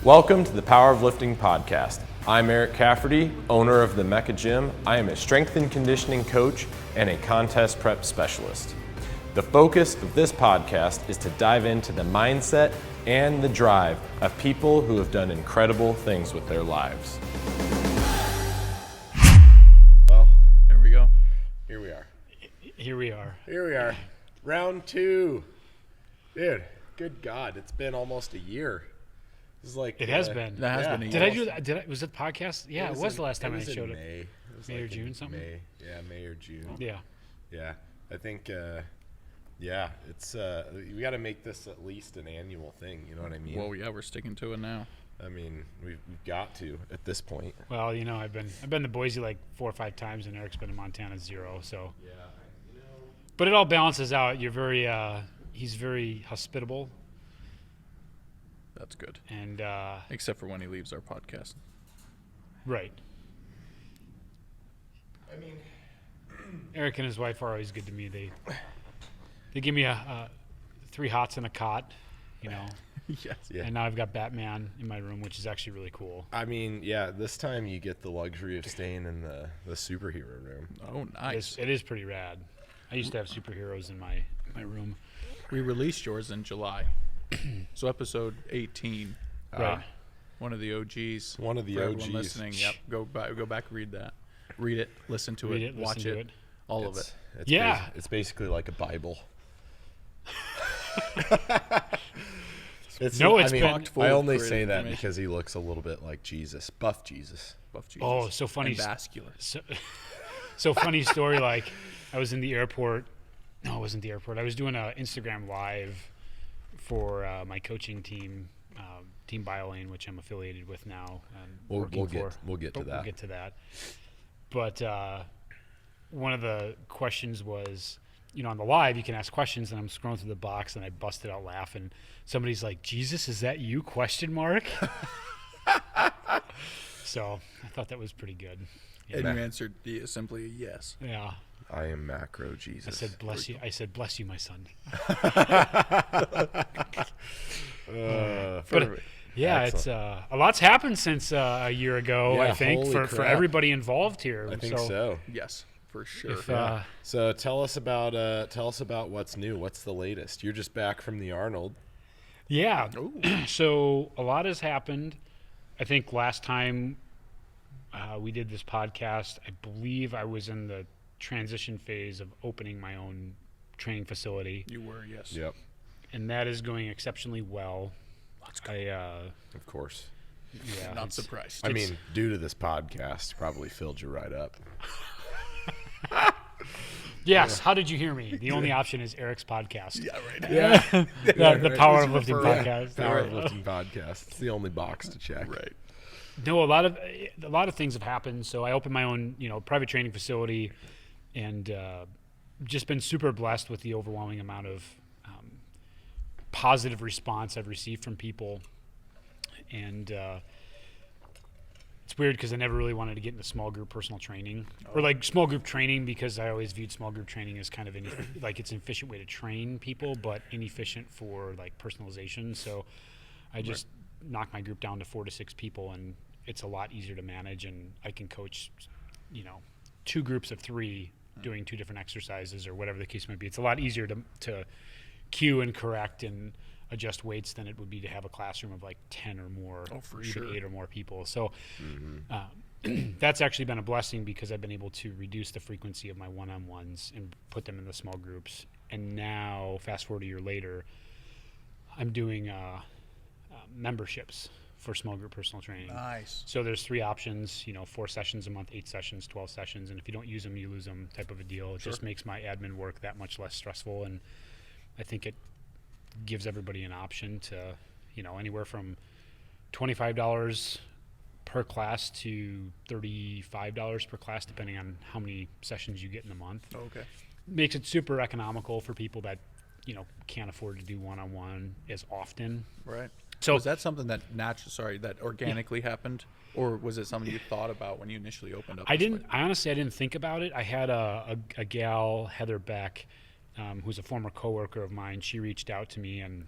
Welcome to the Power of Lifting podcast. I'm EricCafferty, owner of the Mecca Gym. I am a strength and conditioning coach and a contest prep specialist. The focus of this podcast is to dive into the mindset and the drive of people who have done incredible things with their lives. Well, there we go. Here we are. Here we are. Here we are. Round 2. Dude, good God, it's been almost a year. This is like It has been. That has been a Did I year. do that? Was it the podcast? Yeah, it was the last time I showed it. May. It was May or like in June, something? May. Yeah, May or June. Yeah. Yeah, I think. It's we got to make this at least an annual thing. You know what I mean? Well, yeah, we're sticking to it now. I mean, we've got to at this point. Well, you know, I've been to Boise like 4 or 5 times, and Eric's been to Montana 0. So. Yeah, But it all balances out. You're very. He's very hospitable, That's good. and Except for when he leaves our podcast. right. I mean, Eric and his wife are always good to me. They give me a 3 hots and a cot, you know. Yes. yeah. And now I've got Batman in my room, which is actually really cool. I mean, yeah. This time you get the luxury of staying in the superhero room. Oh, nice. It is pretty rad. I used to have superheroes in my room. We released yours in July. So episode 18. Right. One of the OGs. One of the For everyone OGs. listening. Yep. Go back, read that. Read it, listen to Read it, it, watch listen to it, it. all of it. It's Yeah. It's basically like a Bible. It's No, I it's mean, been- I only for say that information. because he looks a little bit like Jesus, buff Jesus. Buff Jesus. Oh, so funny. And vascular. So funny story. Like, I was in the airport. No, it wasn't the airport. I was doing an Instagram live for my coaching team, Team Biolayne, which I'm affiliated with now. And We'll working get for. to that. We'll get to that. But one of the questions was, you know, on the live, you can ask questions, and I'm scrolling through the box, and I busted out laughing. Somebody's like, "Jesus, is that you?" ? So I thought that was pretty good. And you answered simply yes. Yeah. I am macro Jesus. I said, "Bless you." I said, "Bless you, my son." Perfect. Yeah, Excellent. it's a lot's happened since a year ago. Yeah, I think holy for crap. everybody involved here. I think so. Yes, for sure. If, So tell us about what's new. What's the latest? You're just back from the Arnold. yeah. Ooh. So a lot has happened. I think last time we did this podcast, I believe I was in the transition phase of opening my own training facility, You were, yes. Yep, and that is going exceptionally well. Let's go. of course. Yeah, Not it's- surprised. I mean, due to this podcast, probably filled you right up. Yes. How did you hear me? The only option is Eric's podcast. Yeah, right. Yeah, the Power of Lifting podcast. Power of Lifting podcast. It's the only box to check. Right. No, a lot of things have happened. So I opened my own, private training facility, and just been super blessed with the overwhelming amount of positive response I've received from people. And it's weird because I never really wanted to get into small group personal training or like small group training, because I always viewed small group training as kind of like it's an efficient way to train people, but inefficient for like personalization. So I just knock my group down to 4 to 6 people, and it's a lot easier to manage, and I can coach, 2 groups of 3 doing 2 different exercises or whatever the case might be. It's a lot easier to cue and correct and adjust weights than it would be to have a classroom of like 10 or more, for or sure. even 8 or more people. So that's actually been a blessing, because I've been able to reduce the frequency of my one-on-ones and put them in the small groups. And now, fast forward a year later, I'm doing memberships for small group personal training. Nice. So there's 3 options, 4 sessions a month, 8 sessions, 12 sessions, and if you don't use them, you lose them type of a deal. It just makes my admin work that much less stressful, and I think it gives everybody an option to, anywhere from $25 per class to $35 per class, depending on how many sessions you get in a month. Okay. Makes it super economical for people that, can't afford to do one-on-one as often. Right. So Was that something that that organically happened, or was it something you thought about when you initially opened up? I honestly, I didn't think about it. I had a gal, Heather Beck, who's a former coworker of mine. She reached out to me and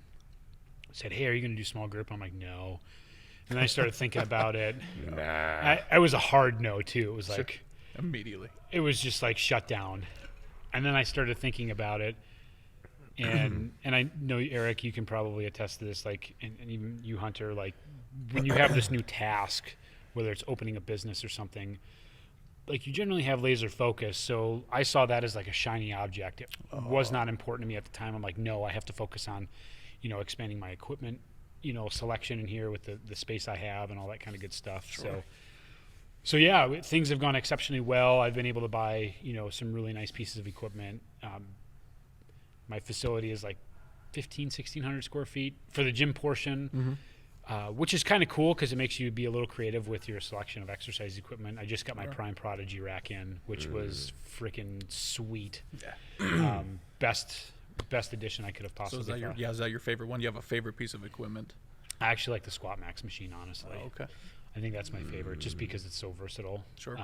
said, "Hey, are you going to do small group?" I'm like, "No." And then I started thinking about it. Nah. I was a hard no too. It was like Immediately. it was just like shut down. And then I started thinking about it, and I know, Eric, you can probably attest to this, like, and even you, Hunter, like when you have this new task, whether it's opening a business or something, like you generally have laser focus. So I saw that as like a shiny object. It was not important to me at the time. I'm like, no, I have to focus on, expanding my equipment, selection in here with the space I have and all that kind of good stuff. Sure. So yeah, things have gone exceptionally well. I've been able to buy, some really nice pieces of equipment. My facility is like 1,600 square feet for the gym portion, which is kind of cool because it makes you be a little creative with your selection of exercise equipment. I just got my Prime Prodigy rack in, which was freaking sweet. Yeah. Best addition I could have possibly thought. Is that your favorite one? You have a favorite piece of equipment? I actually like the Squat Max machine, honestly. Oh, okay. I think that's my favorite, just because it's so versatile. Sure.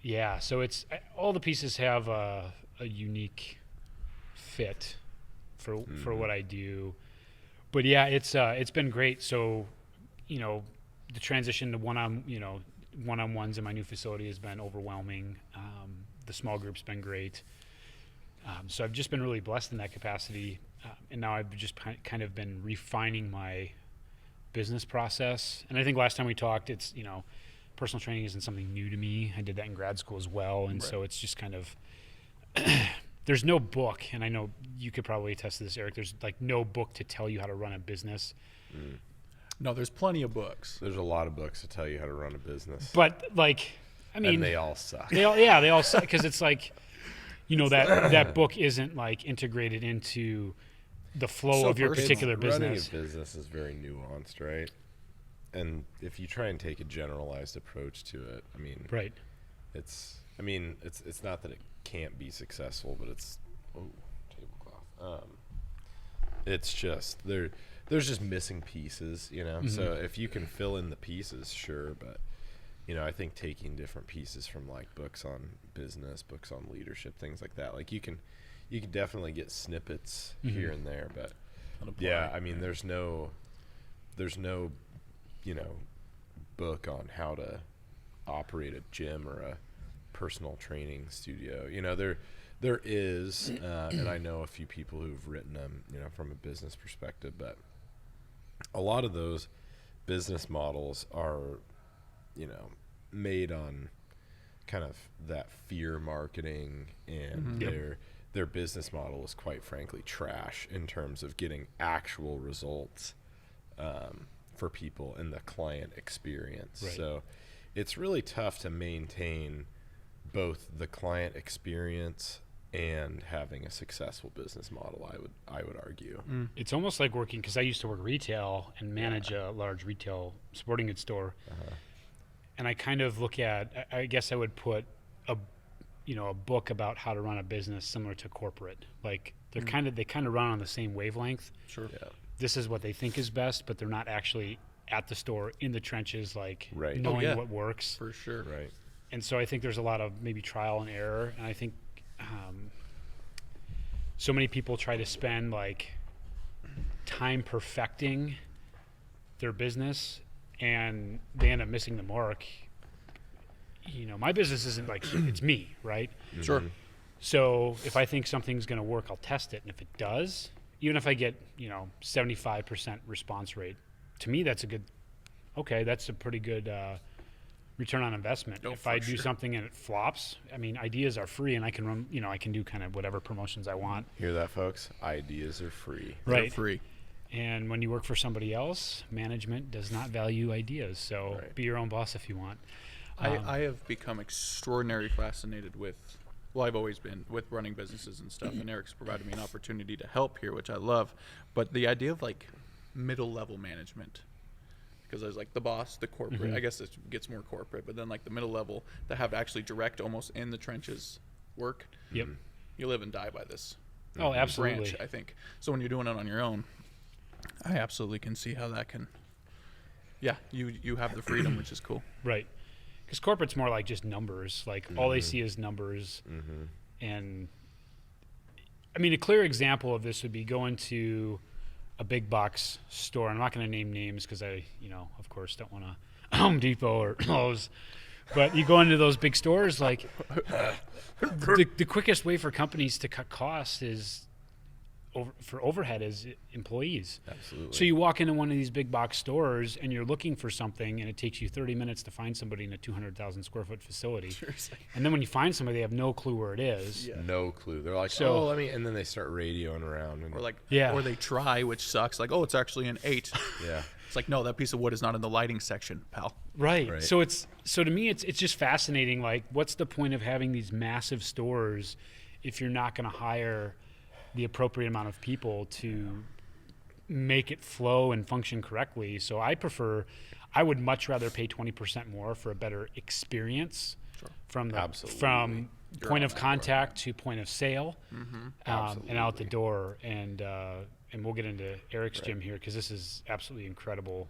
Yeah, so all the pieces have a unique fit for what I do. But yeah, it's been great. So, the transition to one-on-ones in my new facility has been overwhelming. The small group's been great. So I've just been really blessed in that capacity. And now I've just kind of been refining my business process. And I think last time we talked, it's, personal training isn't something new to me. I did that in grad school as well. And so it's just kind of, there's no book, and I know you could probably attest to this, Eric, there's like no book to tell you how to run a business. No, there's plenty of books. There's a lot of books to tell you how to run a business. But like, I mean, and they all suck. They all suck, because it's like, that book isn't like integrated into the flow of your particular business. Running a business is very nuanced, right? And if you try and take a generalized approach to it, I mean, right. It's not that it can't be successful, but it's tablecloth. It's just there's just missing pieces, So if you can fill in the pieces, sure, but I think taking different pieces from like books on business, books on leadership, things like that, like you can definitely get snippets here and there, but yeah, I mean, there's no book on how to operate a gym or a personal training studio. There is, and I know a few people who've written them, from a business perspective, but a lot of those business models are, made on kind of that fear marketing, and their business model is quite frankly trash in terms of getting actual results for people in the client experience. Right. So it's really tough to maintain both the client experience and having a successful business model, I would argue. It's almost like working, because I used to work retail and manage a large retail sporting goods store. And I kind of look at, I guess I would put a book about how to run a business similar to corporate. Like they kind of run on the same wavelength. Sure. Yeah. This is what they think is best, but they're not actually at the store in the trenches, like knowing what works. For sure. Right. And so I think there's a lot of maybe trial and error. And I think so many people try to spend like time perfecting their business, and they end up missing the mark. My business isn't like, it's me, right? Sure. So if I think something's going to work, I'll test it. And if it does, even if I get, 75% response rate, to me, that's a pretty good return on investment. If I do something and it flops, I mean, ideas are free, and I can run, I can do kind of whatever promotions I want. Hear that, folks? Ideas are free. Right. They're free. And when you work for somebody else, management does not value ideas. So be your own boss if you want. I have become extraordinarily fascinated with, I've always been with running businesses and stuff, and Eric's provided me an opportunity to help here, which I love. But the idea of like middle level management, because there's like the boss, the corporate, I guess it gets more corporate, but then like the middle level that have actually direct, almost in the trenches work. Yep. You live and die by this. Oh, absolutely. Branch, I think. So when you're doing it on your own, I absolutely can see how that can, you have the freedom, which is cool. Right. Because corporate's more like just numbers. Like all they see is numbers. And I mean, a clear example of this would be going to a big box store. I'm not going to name names because I, of course, don't want to Home Depot or Lowe's. But you go into those big stores, like the quickest way for companies to cut costs is for overhead is employees. Absolutely. So you walk into one of these big box stores and you're looking for something, and it takes you 30 minutes to find somebody in a 200,000 square foot facility. And then when you find somebody, they have no clue where it is. Yeah. No clue. They're like, So- and then they start radioing around. And, Or they try, which sucks. Like, it's actually an 8. yeah. It's like, no, that piece of wood is not in the lighting section, pal. Right. So to me it's just fascinating. Like, what's the point of having these massive stores if you're not going to hire the appropriate amount of people to make it flow and function correctly? So I would much rather pay 20% more for a better experience from point of contact to point of sale, and out the door. And we'll get into Eric's gym here because this is absolutely incredible.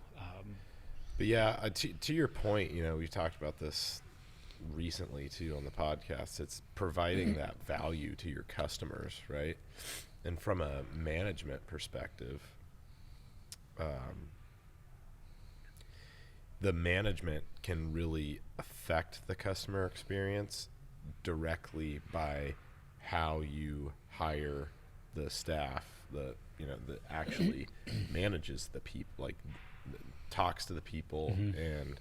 But yeah, to your point, we've talked about this recently too on the podcast. It's providing that value to your customers, right? And from a management perspective, the management can really affect the customer experience directly by how you hire the staff that actually manages the people, like talks to the people and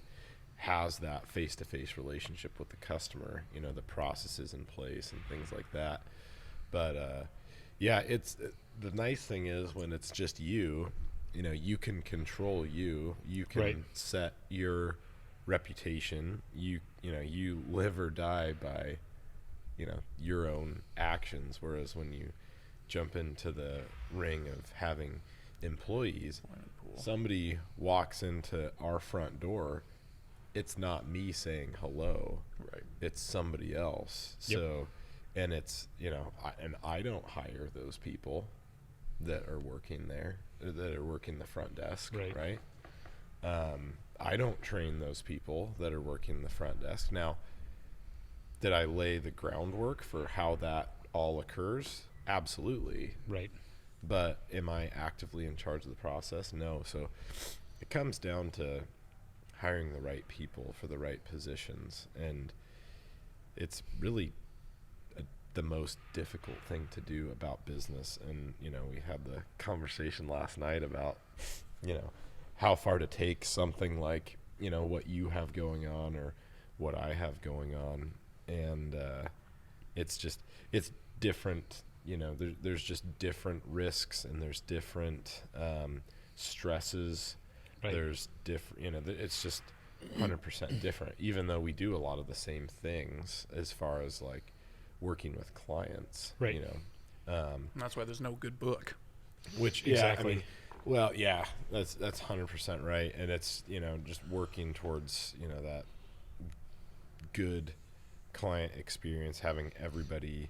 has that face-to-face relationship with the customer, the processes in place and things like that. But it's the nice thing is when it's just you can control you can set your reputation, you live or die by your own actions, whereas when you jump into the ring of having employees, somebody walks into our front door, it's not me saying hello, right? It's somebody else. Yep. So, and it's, I don't hire those people that are working there, that are working the front desk, right? I don't train those people that are working the front desk. Now, did I lay the groundwork for how that all occurs? Absolutely. Right. But am I actively in charge of the process? No. So it comes down to hiring the right people for the right positions, and it's really the most difficult thing to do about business. And we had the conversation last night about how far to take something like what you have going on or what I have going on, and it's different. There's just different risks, and there's different stresses. Right. There's different, it's just 100% different, even though we do a lot of the same things as far as like working with clients, right? And that's why there's no good book. Which exactly. That's 100% right, and it's just working towards that good client experience, having everybody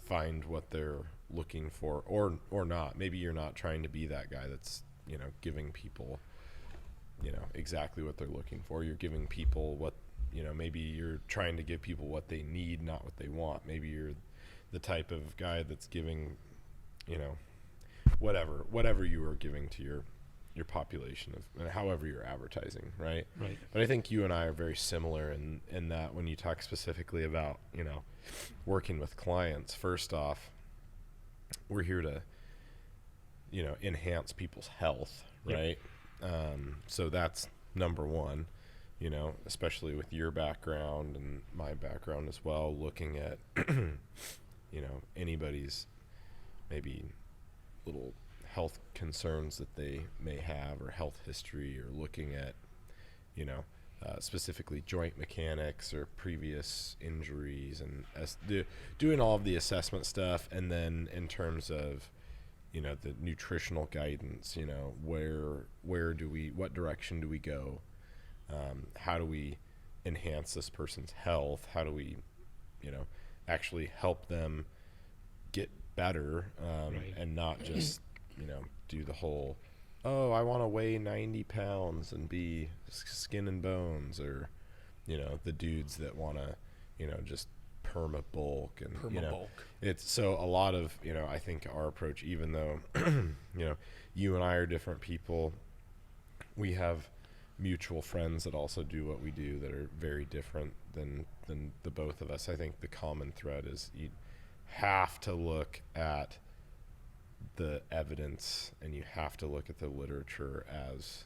find what they're looking for, or not. Maybe you're not trying to be that guy that's giving people exactly what they're looking for. You're giving people what maybe you're trying to give people what they need, not what they want. Maybe you're the type of guy that's giving whatever you are giving to your population of, and however you're advertising, right? But I think you and I are very similar in that when you talk specifically about working with clients, first off, we're here to enhance people's health, right? So that's number one, especially with your background and my background as well, looking at anybody's maybe little health concerns that they may have, or health history, or looking at specifically joint mechanics or previous injuries, and doing all of the assessment stuff. And then in terms of the nutritional guidance, what direction do we go? How do we enhance this person's health? How do we actually help them get better, and not just do the whole, I want to weigh 90 pounds and be skin and bones, or the dudes that want to just perma bulk. And it's so a lot of I think our approach, even though you and I are different people. We have mutual friends that also do what we do that are very different than the both of us. I think the common thread is you have to look at the evidence and you have to look at the literature as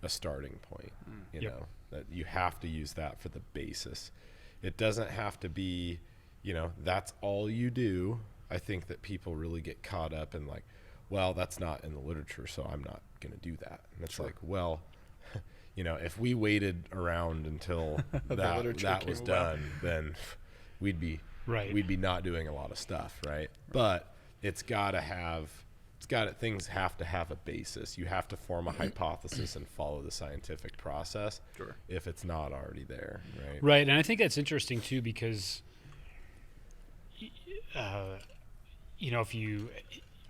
a starting point. You know, that you have to use that for the basis. It doesn't have to be, you know, that's all you do. I think that people really get caught up in like, well, that's not in the literature, so I'm not going to do that. And it's like, well, you know, if we waited around until that was done, then we'd be not doing a lot of stuff, right? But things have to have a basis. You have to form a hypothesis and follow the scientific process if it's not already there, right? Right, and I think that's interesting too because, you know,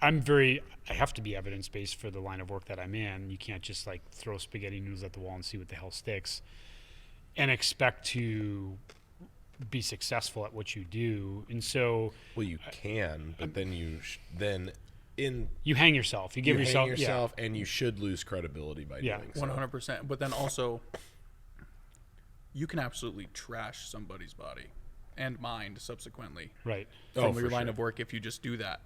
I have to be evidence-based for the line of work that I'm in. You can't just like throw spaghetti noodles at the wall and see what the hell sticks and expect to be successful at what you do. And so, well, you can, but then you hang yourself. You give yourself, and you should lose credibility by doing so. 100%. But then also, you can absolutely trash somebody's body and mind subsequently. Right. From your line of work if you just do that.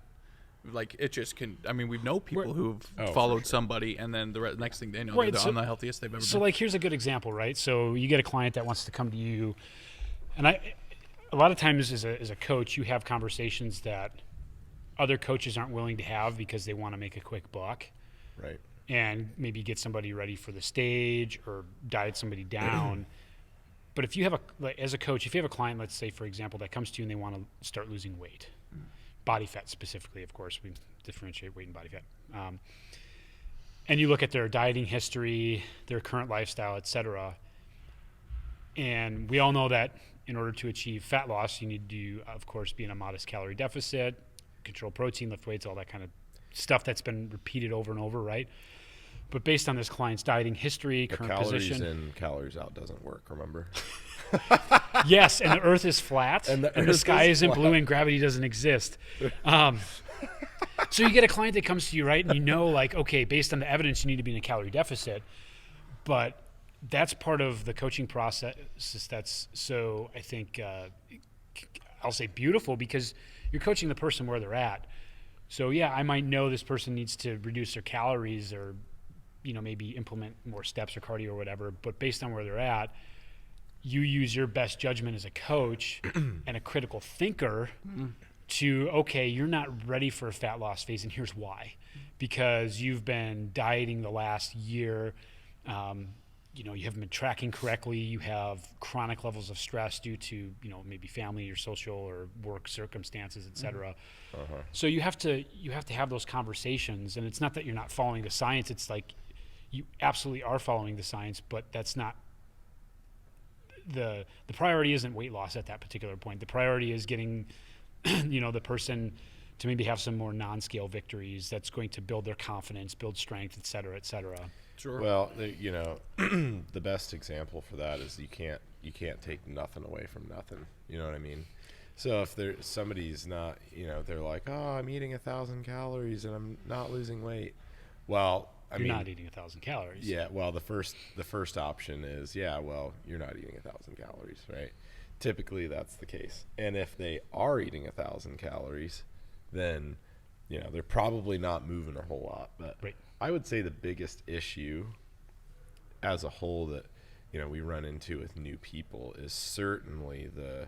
Like, it just can. I mean, we know people who've followed somebody, and then the next thing they know, they're the healthiest they've ever been. So, like, here's a good example, right? So, you get a client that wants to come to you, and a lot of times as a coach, you have conversations that other coaches aren't willing to have because they want to make a quick buck, right? And maybe get somebody ready for the stage or diet somebody down. But if you have as a coach, if you have a client, let's say, for example, that comes to you and they want to start losing weight. Body fat specifically, of course, we differentiate weight and body fat. And you look at their dieting history, their current lifestyle, et cetera. And we all know that in order to achieve fat loss, you need to, of course, be in a modest calorie deficit, control protein, lift weights, all that kind of stuff that's been repeated over and over, right? But based on this client's dieting history, the current calories position. in, calories out doesn't work, remember? Yes, and the earth is flat, and the sky isn't blue, and gravity doesn't exist. So you get a client that comes to you, right, and you know, like, okay, based on the evidence, you need to be in a calorie deficit. But that's part of the coaching process that's so, I think, I'll say beautiful, because you're coaching the person where they're at. So, yeah, I might know this person needs to reduce their calories or, you know, maybe implement more steps or cardio or whatever, but based on where they're at, you use your best judgment as a coach and a critical thinker to, okay, you're not ready for a fat loss phase, and here's why. Because you've been dieting the last year, you know, you haven't been tracking correctly, you have chronic levels of stress due to, you know, maybe family or social or work circumstances, et cetera. So you have to have those conversations, and it's not that you're not following the science, it's like you absolutely are following the science, but that's not the priority isn't weight loss at that particular point. The priority is getting, you know, the person to maybe have some more non-scale victories that's going to build their confidence, build strength, et cetera, et cetera. Sure. Well, you know, the best example for that is you can't take nothing away from nothing. You know what I mean? So if somebody's not, you know, they're like, oh, I'm eating 1,000 calories and I'm not losing weight. Well, You're not eating 1,000 calories. Yeah. Well, the first option is, yeah, well, you're not eating 1,000 calories, right? Typically that's the case. And if they are eating 1,000 calories, then, you know, they're probably not moving a whole lot. But right. I would say the biggest issue as a whole that, you know, we run into with new people is certainly the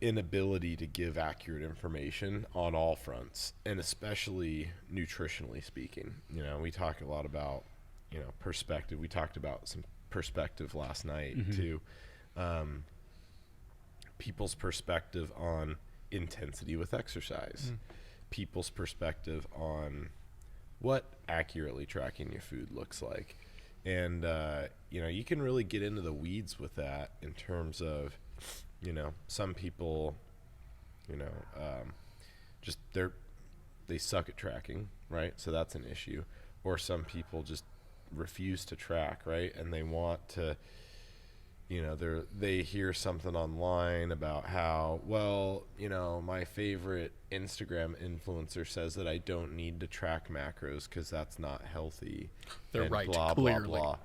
inability to give accurate information on all fronts, and especially nutritionally speaking. You know, we talk a lot about, you know, perspective. We talked about some perspective last night too. People's perspective on intensity with exercise, people's perspective on what accurately tracking your food looks like. And, you know, you can really get into the weeds with that in terms of, you know, some people, you know, just they suck at tracking, right? So that's an issue. Or some people just refuse to track, right? And they want to, you know, they hear something online about how, well, you know, my favorite Instagram influencer says that I don't need to track macros because that's not healthy. They're and right, blah, clearly. blah, blah.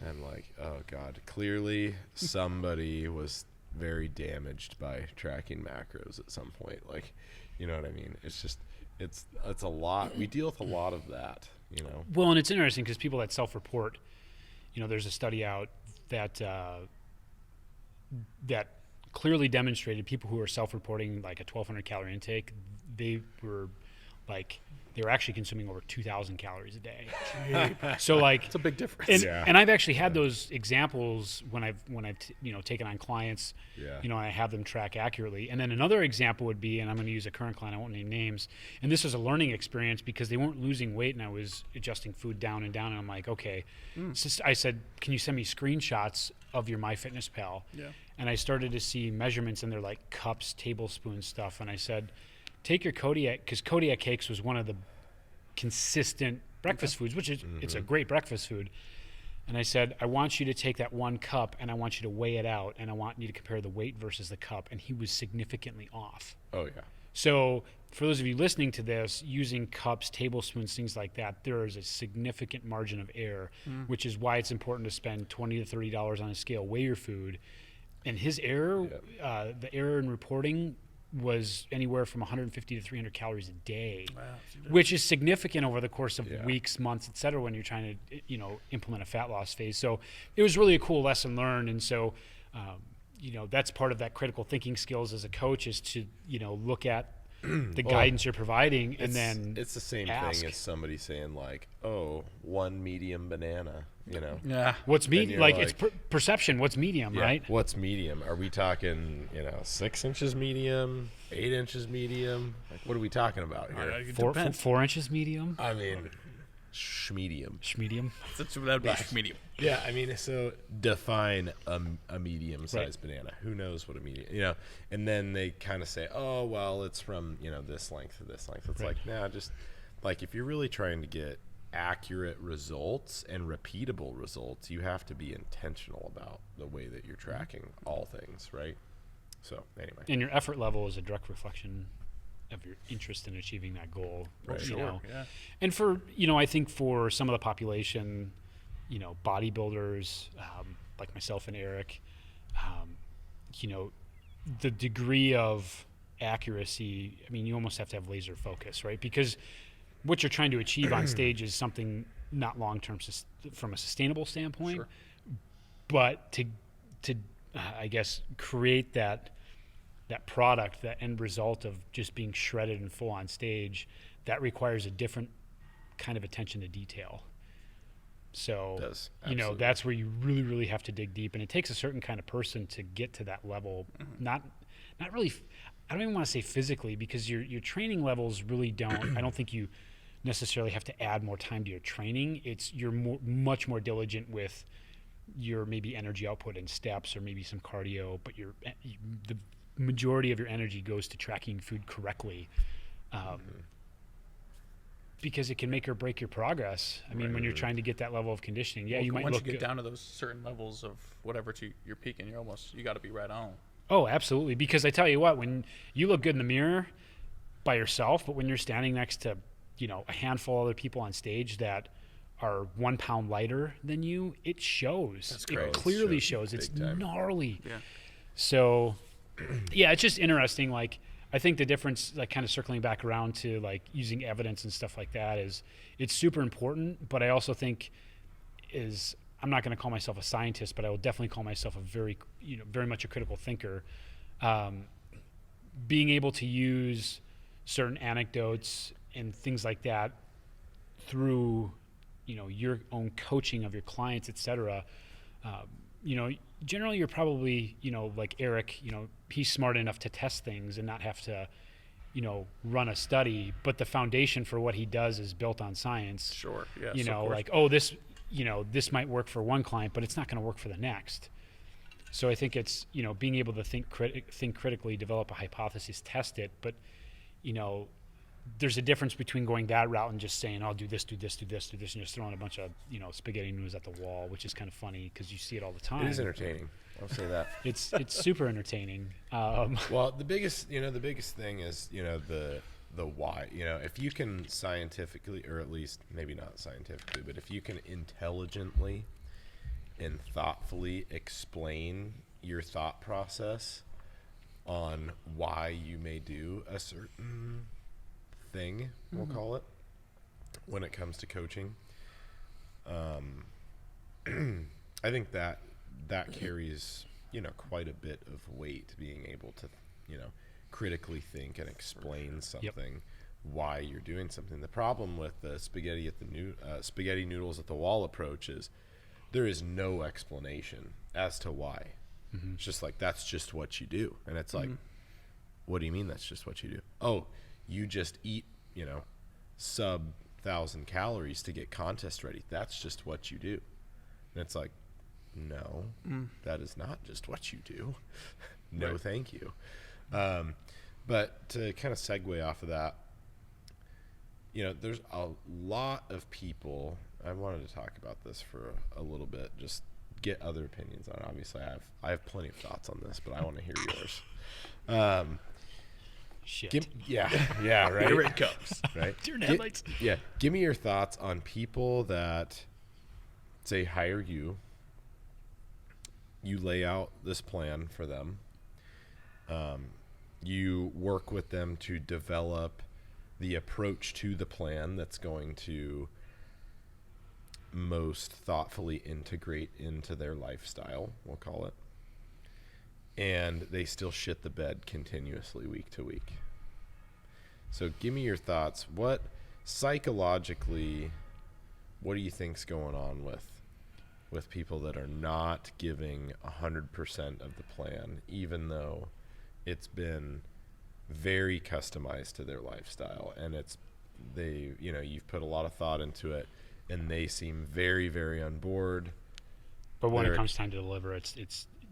And like, oh God, clearly somebody was very damaged by tracking macros at some point. Like, you know what I mean? It's just, it's a lot. We deal with a lot of that, you know? Well, and it's interesting because people that self-report, you know, there's a study out that that clearly demonstrated people who are self-reporting like a 1,200 calorie intake, they were actually consuming over 2,000 calories a day. So like, It's a big difference. and I've actually had those examples when I've you know, taken on clients, Yeah. you know, I have them track accurately. And then another example would be, and I'm going to use a current client, I won't name names, and this was a learning experience because they weren't losing weight and I was adjusting food down and down, and I'm like, okay. So I said, can you send me screenshots of your MyFitnessPal? Yeah. And I started to see measurements in their like cups, tablespoons stuff, and I said, take your Kodiak, because Kodiak cakes was one of the consistent breakfast foods, which is it's a great breakfast food. And I said, I want you to take that one cup and I want you to weigh it out and I want you to compare the weight versus the cup. And he was significantly off. Oh yeah. So for those of you listening to this, using cups, tablespoons, things like that, there is a significant margin of error, which is why it's important to spend $20 to $30 on a scale, weigh your food. And his error, the error in reporting was anywhere from 150 to 300 calories a day, which is significant over the course of weeks, months, et cetera, when you're trying to, you know, implement a fat loss phase. So it was really a cool lesson learned. And so, you know, that's part of that critical thinking skills as a coach is to, you know, look at the guidance you're providing and then it's the same ask. thing as somebody saying like, oh, one medium banana, you know? Yeah. What's medium? you're Like, like- it's perception. What's medium, Yeah. right? What's medium? Are we talking, you know, 6 inches medium, 8 inches medium? Like, what are we talking about here? 4 inches medium? I mean, schmedium. Medium? That'd be medium. Yeah, I mean, so define a medium-sized banana. Who knows what a medium, you know? And then they kind of say, oh, well, it's from, you know, this length to this length. It's like, nah, just like if you're really trying to get accurate results and repeatable results, you have to be intentional about the way that you're tracking all things, right? So anyway. And your effort level is a direct reflection of your interest in achieving that goal. Right. You Sure, know? yeah. And for, you know, I think for some of the population, you know, bodybuilders, like myself and Eric, you know, the degree of accuracy, I mean, you almost have to have laser focus, right? Because what you're trying to achieve on stage is something not long-term from a sustainable standpoint, Sure. but to I guess, create that product, that end result of just being shredded and full on stage, that requires a different kind of attention to detail. So, It does, you know, absolutely. that's where you really, really have to dig deep. And it takes a certain kind of person to get to that level. Not really, I don't even want to say physically, because your training levels really don't, I don't think you necessarily have to add more time to your training. You're much more diligent with your maybe energy output and steps or maybe some cardio, but the majority of your energy goes to tracking food correctly, because it can make or break your progress. I mean, when you're trying to get that level of conditioning, you might Once look you get good. down to those certain levels of whatever you're peaking, you got to be right on. Oh, absolutely. Because I tell you what, when you look good in the mirror by yourself, but when you're standing next to, you know, a handful of other people on stage that are 1 pound lighter than you, it shows. That's It great. clearly It shows shows. It's big time. gnarly. Yeah. So, yeah, it's just interesting. Like, I think the difference, like kind of circling back around to like using evidence and stuff like that, is it's super important. But I also think I'm not going to call myself a scientist, but I will definitely call myself very much a critical thinker. Being able to use certain anecdotes and things like that through, you know, your own coaching of your clients, et cetera. You know, generally you're probably, you know, like Eric, you know, he's smart enough to test things and not have to, you know, run a study, but the foundation for what he does is built on science. Sure. Yeah. You know, like, oh, this might work for one client, but it's not going to work for the next. So I think it's, you know, being able to think critically, develop a hypothesis, test it, but, you know, there's a difference between going that route and just saying, "I'll do this, do this, do this, do this," and just throwing a bunch of spaghetti noodles at the wall, which is kind of funny because you see it all the time. It is entertaining. I'll say that. It's super entertaining. Well, the biggest thing is the why. If you can scientifically, or at least maybe not scientifically, but if you can intelligently and thoughtfully explain your thought process on why you may do a certain thing, we'll call it, when it comes to coaching, I think that carries quite a bit of weight, being able to critically think and explain something, why you're doing something. The problem with the spaghetti noodles at the wall approach is there is no explanation as to why. It's just like, that's just what you do. And it's like, what do you mean that's just what you do? Oh, you just eat, sub 1,000 calories to get contest ready. That's just what you do. And it's like, no, that is not just what you do. No, right. Thank you. But to kind of segue off of that, there's a lot of people. I wanted to talk about this for a little bit, just get other opinions on it. Obviously, I have plenty of thoughts on this, but I want to hear yours. Shit. Yeah, right. Here it comes. Right. Deer headlights. Give me your thoughts on people that say hire you. You lay out this plan for them. You work with them to develop the approach to the plan that's going to most thoughtfully integrate into their lifestyle, we'll call it. And they still shit the bed continuously week to week. So give me your thoughts. What psychologically, what do you think's going on with people that are not giving 100% of the plan, even though it's been very customized to their lifestyle, and you've put a lot of thought into it, and they seem very, very on board. But when it comes time to deliver, it's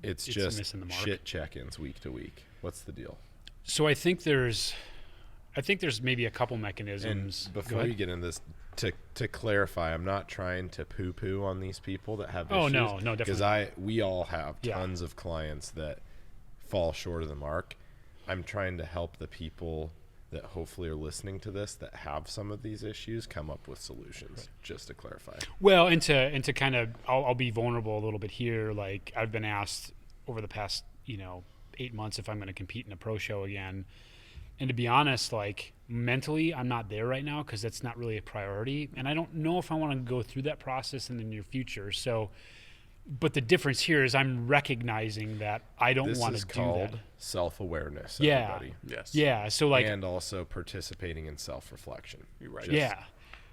just missing the mark. Shit check-ins week to week. What's the deal? So I think there's maybe a couple mechanisms. And before you get into this, to clarify, I'm not trying to poo-poo on these people that have issues. Oh, no, definitely. Because we all have tons of clients that fall short of the mark. I'm trying to help the people that hopefully are listening to this that have some of these issues come up with solutions, right. Just to clarify. Well, and to kind of, I'll be vulnerable a little bit here. Like, I've been asked over the past, 8 months if I'm going to compete in a pro show again. And to be honest, like, mentally, I'm not there right now because that's not really a priority. And I don't know if I want to go through that process in the near future. So, but the difference here is I'm recognizing that I don't want to do that. This is called self-awareness, yeah. everybody. Yes. Yeah. So like, and also participating in self-reflection. You're right. Yeah.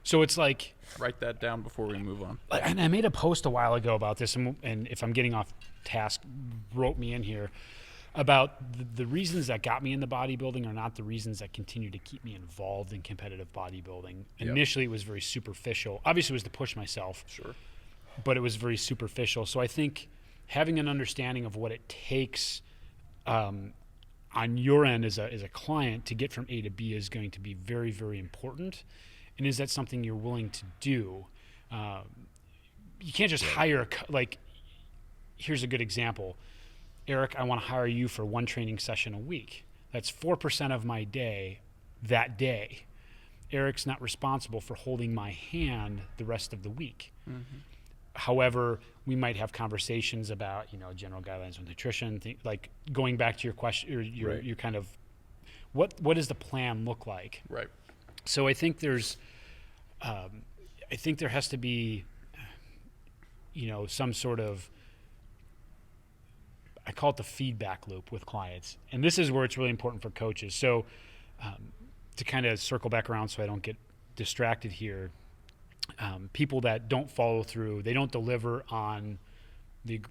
So it's like, write that down before we move on. And I made a post a while ago about this, and if I'm getting off task, wrote me in here about the reasons that got me into bodybuilding are not the reasons that continue to keep me involved in competitive bodybuilding. Yep. Initially, it was very superficial. Obviously, it was to push myself. Sure. But it was very superficial. So I think having an understanding of what it takes on your end as a client to get from A to B is going to be very, very important. And is that something you're willing to do? You can't just hire, here's a good example. Eric, I want to hire you for one training session a week. That's 4% of my day that day. Eric's not responsible for holding my hand the rest of the week. Mm-hmm. However, we might have conversations about, general guidelines with nutrition, like going back to your question, or your kind of, what does the plan look like? Right. So I think there has to be, some sort of, I call it the feedback loop with clients. And this is where it's really important for coaches. So to kind of circle back around so I don't get distracted here, people that don't follow through, they don't deliver on the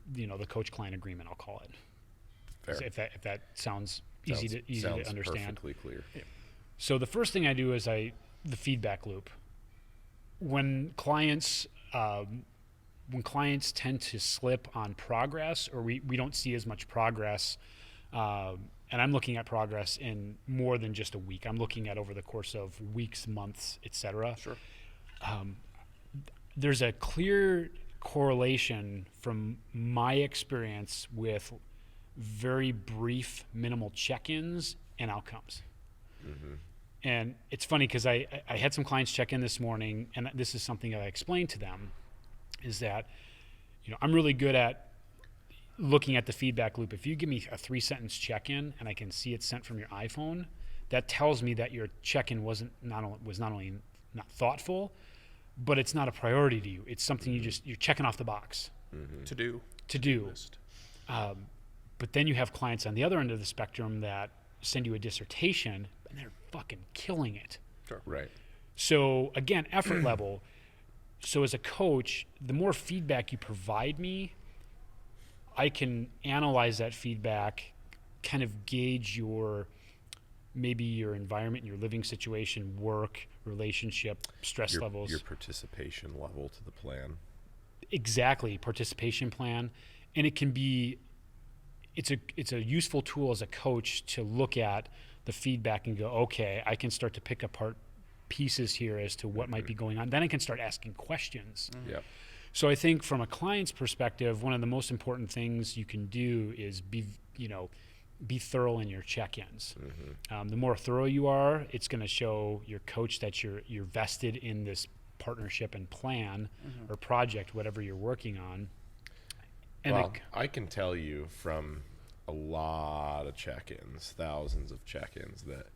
coach-client agreement, I'll call it. Fair. If that sounds easy to understand. Perfectly clear. Yeah. So the first thing I do is the feedback loop. When clients tend to slip on progress, or we don't see as much progress, And I'm looking at progress in more than just a week. I'm looking at over the course of weeks, months, etc. Sure. There's a clear correlation from my experience with very brief, minimal check-ins and outcomes. Mm-hmm. And it's funny because I had some clients check in this morning, and this is something that I explained to them, is that, I'm really good at looking at the feedback loop. If you give me a 3-sentence check-in and I can see it sent from your iPhone, that tells me that your check-in was not only not thoughtful, but it's not a priority to you. It's something you're checking off the box. Mm-hmm. To do. List. But then you have clients on the other end of the spectrum that send you a dissertation and they're fucking killing it. Sure. Right. So again, effort level. So as a coach, the more feedback you provide me, I can analyze that feedback, kind of gauge maybe your environment, your living situation, work, relationship, stress levels. Your participation level to the plan. Exactly, participation plan. And it can be, it's a useful tool as a coach to look at the feedback and go, okay, I can start to pick apart pieces here as to what might be going on. Then I can start asking questions. Mm-hmm. Yep. So I think from a client's perspective, one of the most important things you can do is be thorough in your check-ins. Mm-hmm. The more thorough you are, it's going to show your coach that you're vested in this partnership and plan or project, whatever you're working on. And I can tell you from a lot of check-ins, thousands of check-ins, that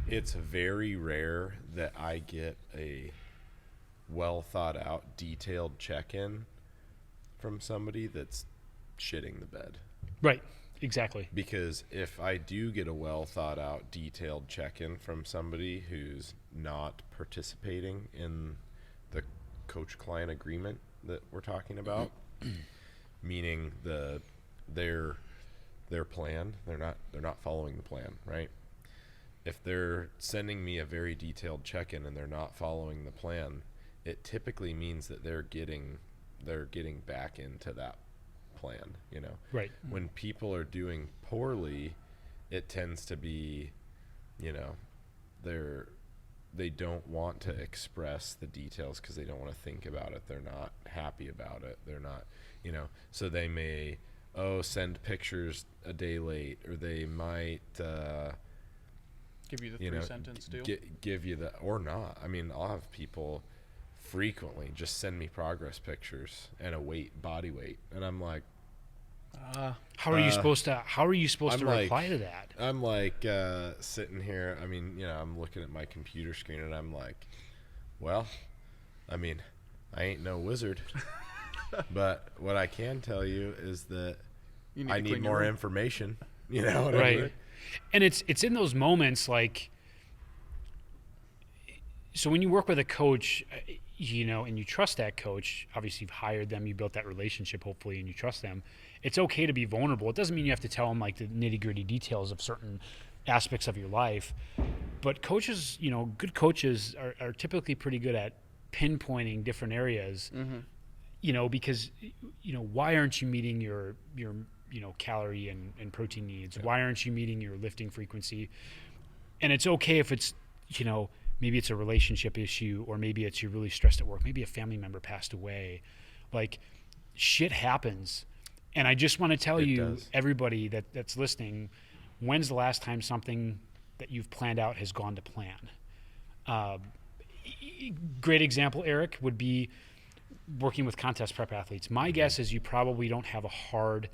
it's very rare that I get a well thought out, detailed check-in from somebody that's shitting the bed. Right, exactly. Because if I do get a well thought out, detailed check-in from somebody who's not participating in the coach-client agreement that we're talking about, meaning their plan, they're not following the plan, right? If they're sending me a very detailed check-in and they're not following the plan, it typically means that they're getting back into that plan, Right. When people are doing poorly, it tends to be, they don't want to express the details because they don't want to think about it. They're not happy about it. They're not, so they may, send pictures a day late, or they might, give you the 3-sentence deal. Give you the, or not. I mean, I'll have people frequently just send me progress pictures and a body weight, and I'm like, how are you supposed to reply to that? I'm like sitting here. I mean, I'm looking at my computer screen, and I'm like, well, I mean, I ain't no wizard, but what I can tell you is that I need more information. You know what I mean? And it's in those moments, like, so when you work with a coach, and you trust that coach, obviously you've hired them, you built that relationship, hopefully, and you trust them. It's okay to be vulnerable. It doesn't mean you have to tell them like the nitty-gritty details of certain aspects of your life. But coaches, good coaches are typically pretty good at pinpointing different areas, because, why aren't you meeting your calorie and protein needs? Yeah. Why aren't you meeting your lifting frequency? And it's okay if it's, maybe it's a relationship issue, or maybe it's you're really stressed at work. Maybe a family member passed away. Like, shit happens. And I just want to tell everybody that's listening, when's the last time something that you've planned out has gone to plan? Great example, Eric, would be working with contest prep athletes. My guess is you probably don't have a hard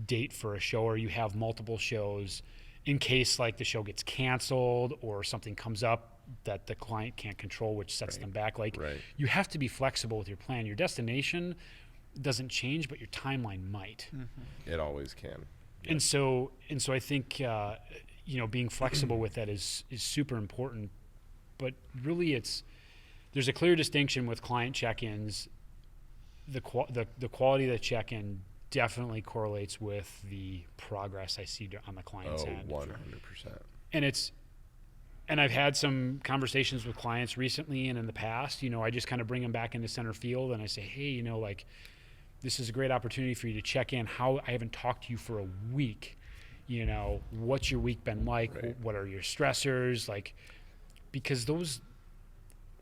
date for a show, or you have multiple shows in case like the show gets canceled or something comes up that the client can't control, which sets them back. Like, you have to be flexible with your plan. Your destination doesn't change, but your timeline might. It always can. Yeah. And so I think being flexible with that is super important. But really, there's a clear distinction with client check-ins. The quality of the check-in definitely correlates with the progress I see on the client's end. 100%. And I've had some conversations with clients recently and in the past. I just kind of bring them back into center field, and I say, hey, this is a great opportunity for you to check in. I haven't talked to you for a week. You know, what's your week been like? Right. What are your stressors? Like, because those,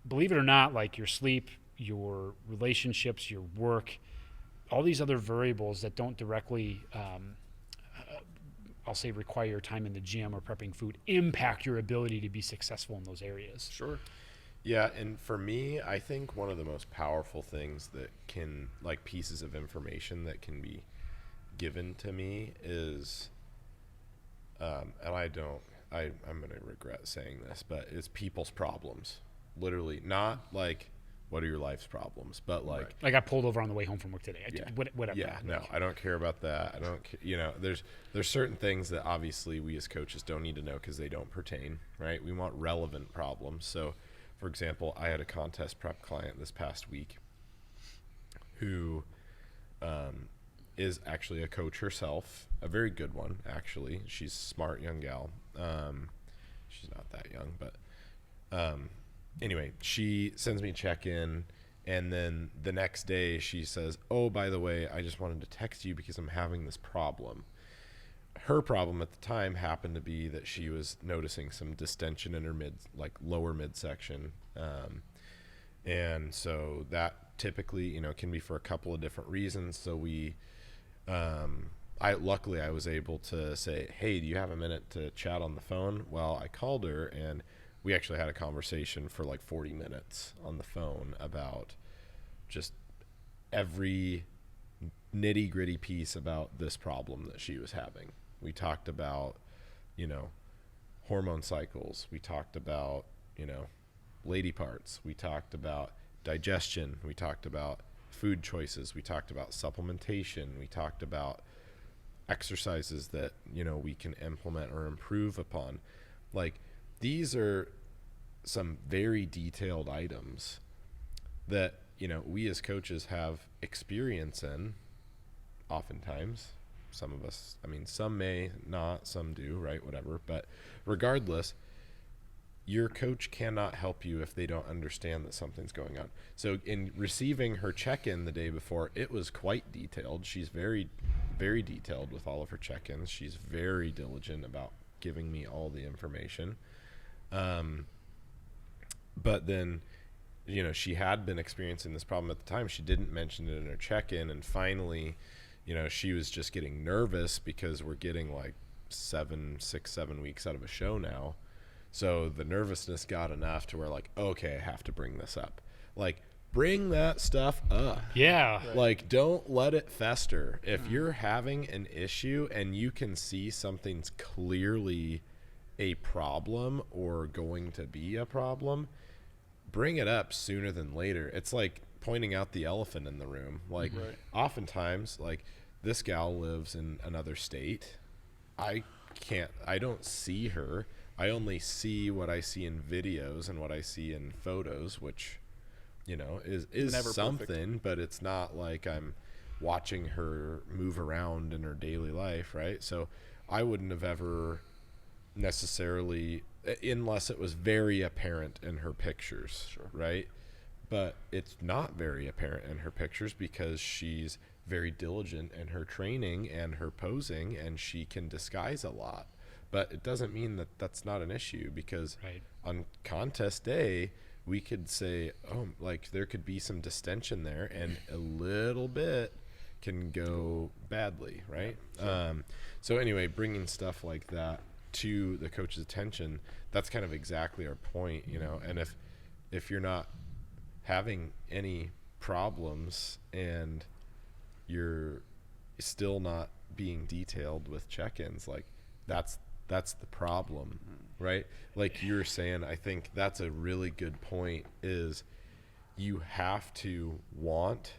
believe it or not, like your sleep, your relationships, your work, all these other variables that don't directly, I'll say, require your time in the gym or prepping food, impact your ability to be successful in those areas. Sure. Yeah, and for me, I think one of the most powerful things that can, like, pieces of information that can be given to me is, and I'm going to regret saying this, but it's people's problems. Literally, not like, what are your life's problems, but like, I got pulled over on the way home from work today. Whatever. Yeah, no, I don't care about that. I don't, you know, there's certain things that obviously we as coaches don't need to know because they don't pertain, right? We want relevant problems. So, for example, I had a contest prep client this past week who is actually a coach herself, a very good one, actually. She's a smart young gal. She's not that young, but anyway, she sends me a check-in, and then the next day she says, oh, by the way, I just wanted to text you because I'm having this problem. Her problem at the time happened to be that she was noticing some distension in her lower midsection. And so that typically, you know, can be for a couple of different reasons. So luckily I was able to say, hey, do you have a minute to chat on the phone? Well, I called her, and we actually had a conversation for like 40 minutes on the phone about just every nitty gritty piece about this problem that she was having. We talked about, you know, hormone cycles. We talked about, you know, lady parts. We talked about digestion. We talked about food choices. We talked about supplementation. We talked about exercises that, you know, we can implement or improve upon. Like, these are some very detailed items that, you know, we as coaches have experience in oftentimes. Some of us, I mean, some may not, some do, right? Whatever. But regardless, your coach cannot help you if they don't understand that something's going on. So in receiving her check-in the day before, it was quite detailed. She's very, very detailed with all of her check-ins. She's very diligent about giving me all the information. But then, you know, she had been experiencing this problem at the time. She didn't mention it in her check-in. And finally, you know, she was just getting nervous because we're getting like 7 weeks out of a show now. So the nervousness got enough to where, like, okay, I have to bring this up. Like, bring that stuff up. Yeah. Right. Like, don't let it fester. If you're having an issue and you can see something's clearly a problem or going to be a problem, bring it up sooner than later. It's like pointing out the elephant in the room. Like, oftentimes, like, this gal lives in another state. I don't see her. I only see what I see in videos and what I see in photos, which, you know, is Never something, perfect. but it's not like I'm watching her move around in her daily life, right? So I wouldn't have ever necessarily, unless it was very apparent in her pictures, right? But it's not very apparent in her pictures because she's very diligent in her training and her posing, and she can disguise a lot. But it doesn't mean that that's not an issue, because on contest day, we could say, oh, like, there could be some distension there, and a little bit can go badly, right? So anyway, bringing stuff like that to the coach's attention, that's kind of exactly our point, you know. And if you're not having any problems and you're still not being detailed with check-ins, like, that's the problem, right? Like you were saying, I think that's a really good point, is you have to want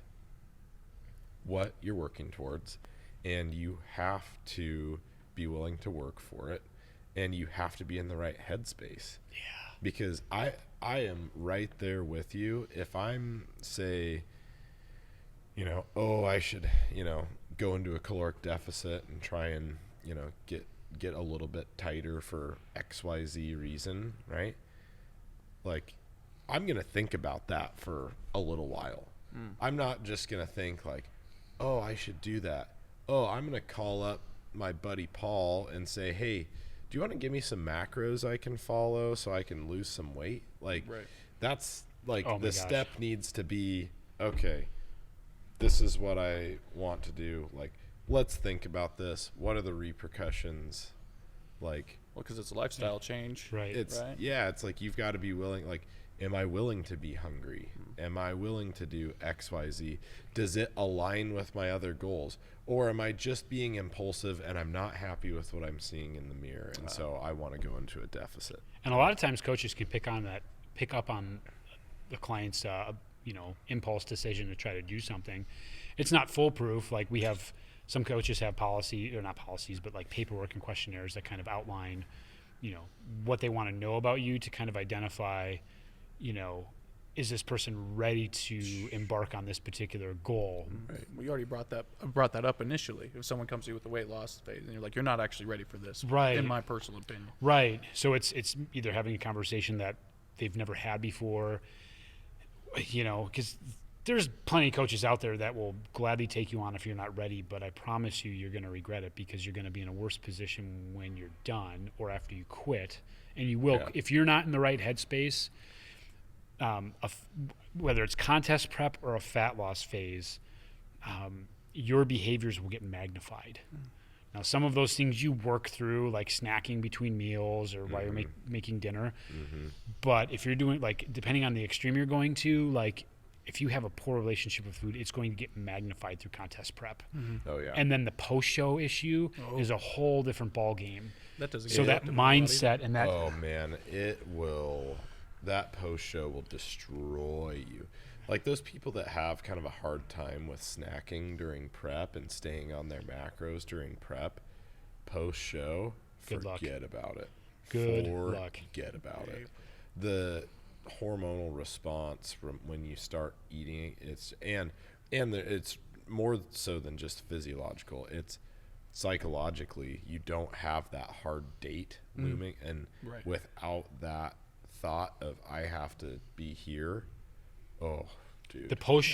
what you're working towards, and you have to be willing to work for it, and you have to be in the right headspace. Yeah. Because I am right there with you. If I'm, say, you know, oh, I should, you know, go into a caloric deficit and try and, you know, get a little bit tighter for XYZ reason, right? Like, I'm going to think about that for a little while. I'm not just going to think like, oh, I should do that. Oh, I'm going to call up my buddy Paul and say, hey, do you want to give me some macros I can follow so I can lose some weight? Like, that's like the step needs to be, okay, this is what I want to do. Like, let's think about this. What are the repercussions? Like, well, because it's a lifestyle change. Right. It's it's like you've got to be willing. Like, am I willing to be hungry? Am I willing to do X, Y, Z? Does it align with my other goals? Or am I just being impulsive and I'm not happy with what I'm seeing in the mirror, and so I want to go into a deficit? And a lot of times coaches can pick up on the client's impulse decision to try to do something. It's not foolproof. Like, we have some coaches have not policies, but like paperwork and questionnaires that kind of outline, what they want to know about you to kind of identify, is this person ready to embark on this particular goal? Right. We already brought that up initially. If someone comes to you with the weight loss phase and you're like, you're not actually ready for this, right? In my personal opinion, right. So it's either having a conversation that they've never had before, because there's plenty of coaches out there that will gladly take you on if you're not ready, but I promise you're going to regret it, because you're going to be in a worse position when you're done or after you quit. And you will, if you're not in the right headspace, whether it's contest prep or a fat loss phase, your behaviors will get magnified. Now, some of those things you work through, like snacking between meals or while you're making dinner. But if you're doing, like, depending on the extreme you're going to, like, if you have a poor relationship with food, it's going to get magnified through contest prep. Oh yeah. And then the post-show issue is a whole different ball game. That doesn't. So that mindset and that. Oh man, it will. That post show will destroy you. Like, those people that have kind of a hard time with snacking during prep and staying on their macros during prep, post show, forget about it. Good luck. Forget about it. The hormonal response from when you start eating, it's more so than just physiological. It's psychologically, you don't have that hard date looming, and without that thought of I have to be here, oh dude, the post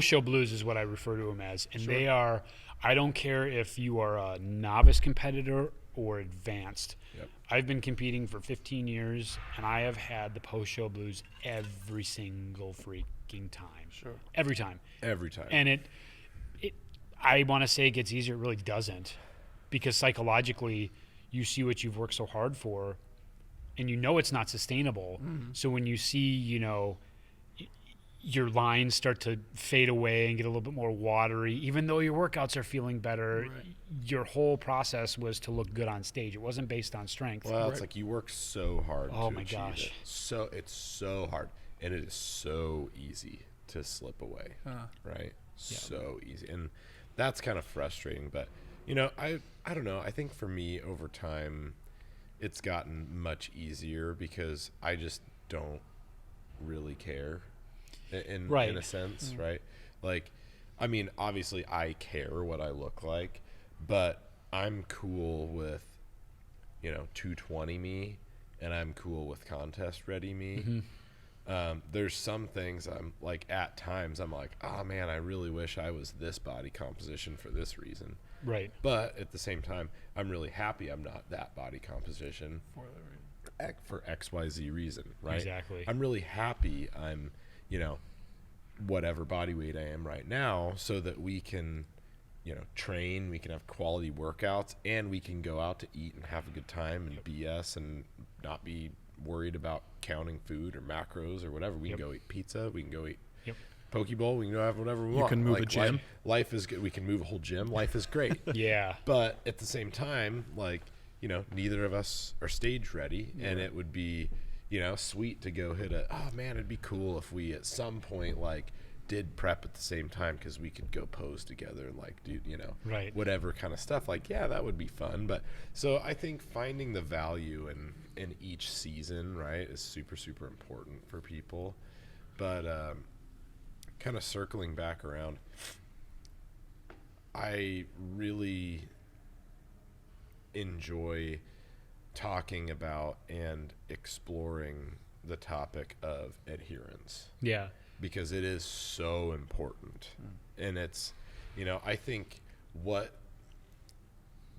show blues is what I refer to them as, and they are, I don't care if you are a novice competitor or advanced. I've been competing for 15 years and I have had the post show blues every single freaking time. Every time. And it I want to say it gets easier. It really doesn't, because psychologically you see what you've worked so hard for and it's not sustainable. So when you see, your lines start to fade away and get a little bit more watery, even though your workouts are feeling better, your whole process was to look good on stage. It wasn't based on strength. Well, it's like you work so hard to my achieve gosh. it. So it's so hard, and it is so easy to slip away, right? So easy. And that's kind of frustrating, but I don't know. I think for me, over time, it's gotten much easier because I just don't really care in a sense, right? Like, I mean, obviously I care what I look like, but I'm cool with 220 me, and I'm cool with contest ready me. There's some things I'm like, at times I'm like, oh man, I really wish I was this body composition for this reason. Right. But at the same time, I'm really happy I'm not that body composition for XYZ reason, right? Exactly. I'm really happy I'm, whatever body weight I am right now, so that we can, train, we can have quality workouts, and we can go out to eat and have a good time and BS and not be worried about counting food or macros or whatever. We can go eat pizza, we can go eat poke bowl, we can go have whatever we want. You can move a gym. Life is good. We can move a whole gym. Life is great. But at the same time, like, neither of us are stage ready, and it would be, sweet to go hit oh man, it'd be cool if we at some point like did prep at the same time, because we could go pose together and like do whatever kind of stuff. Like, that would be fun. But so I think finding the value in each season, right, is super, super important for people. But kind of circling back around, I really enjoy talking about and exploring the topic of adherence. Because it is so important. And it's, I think what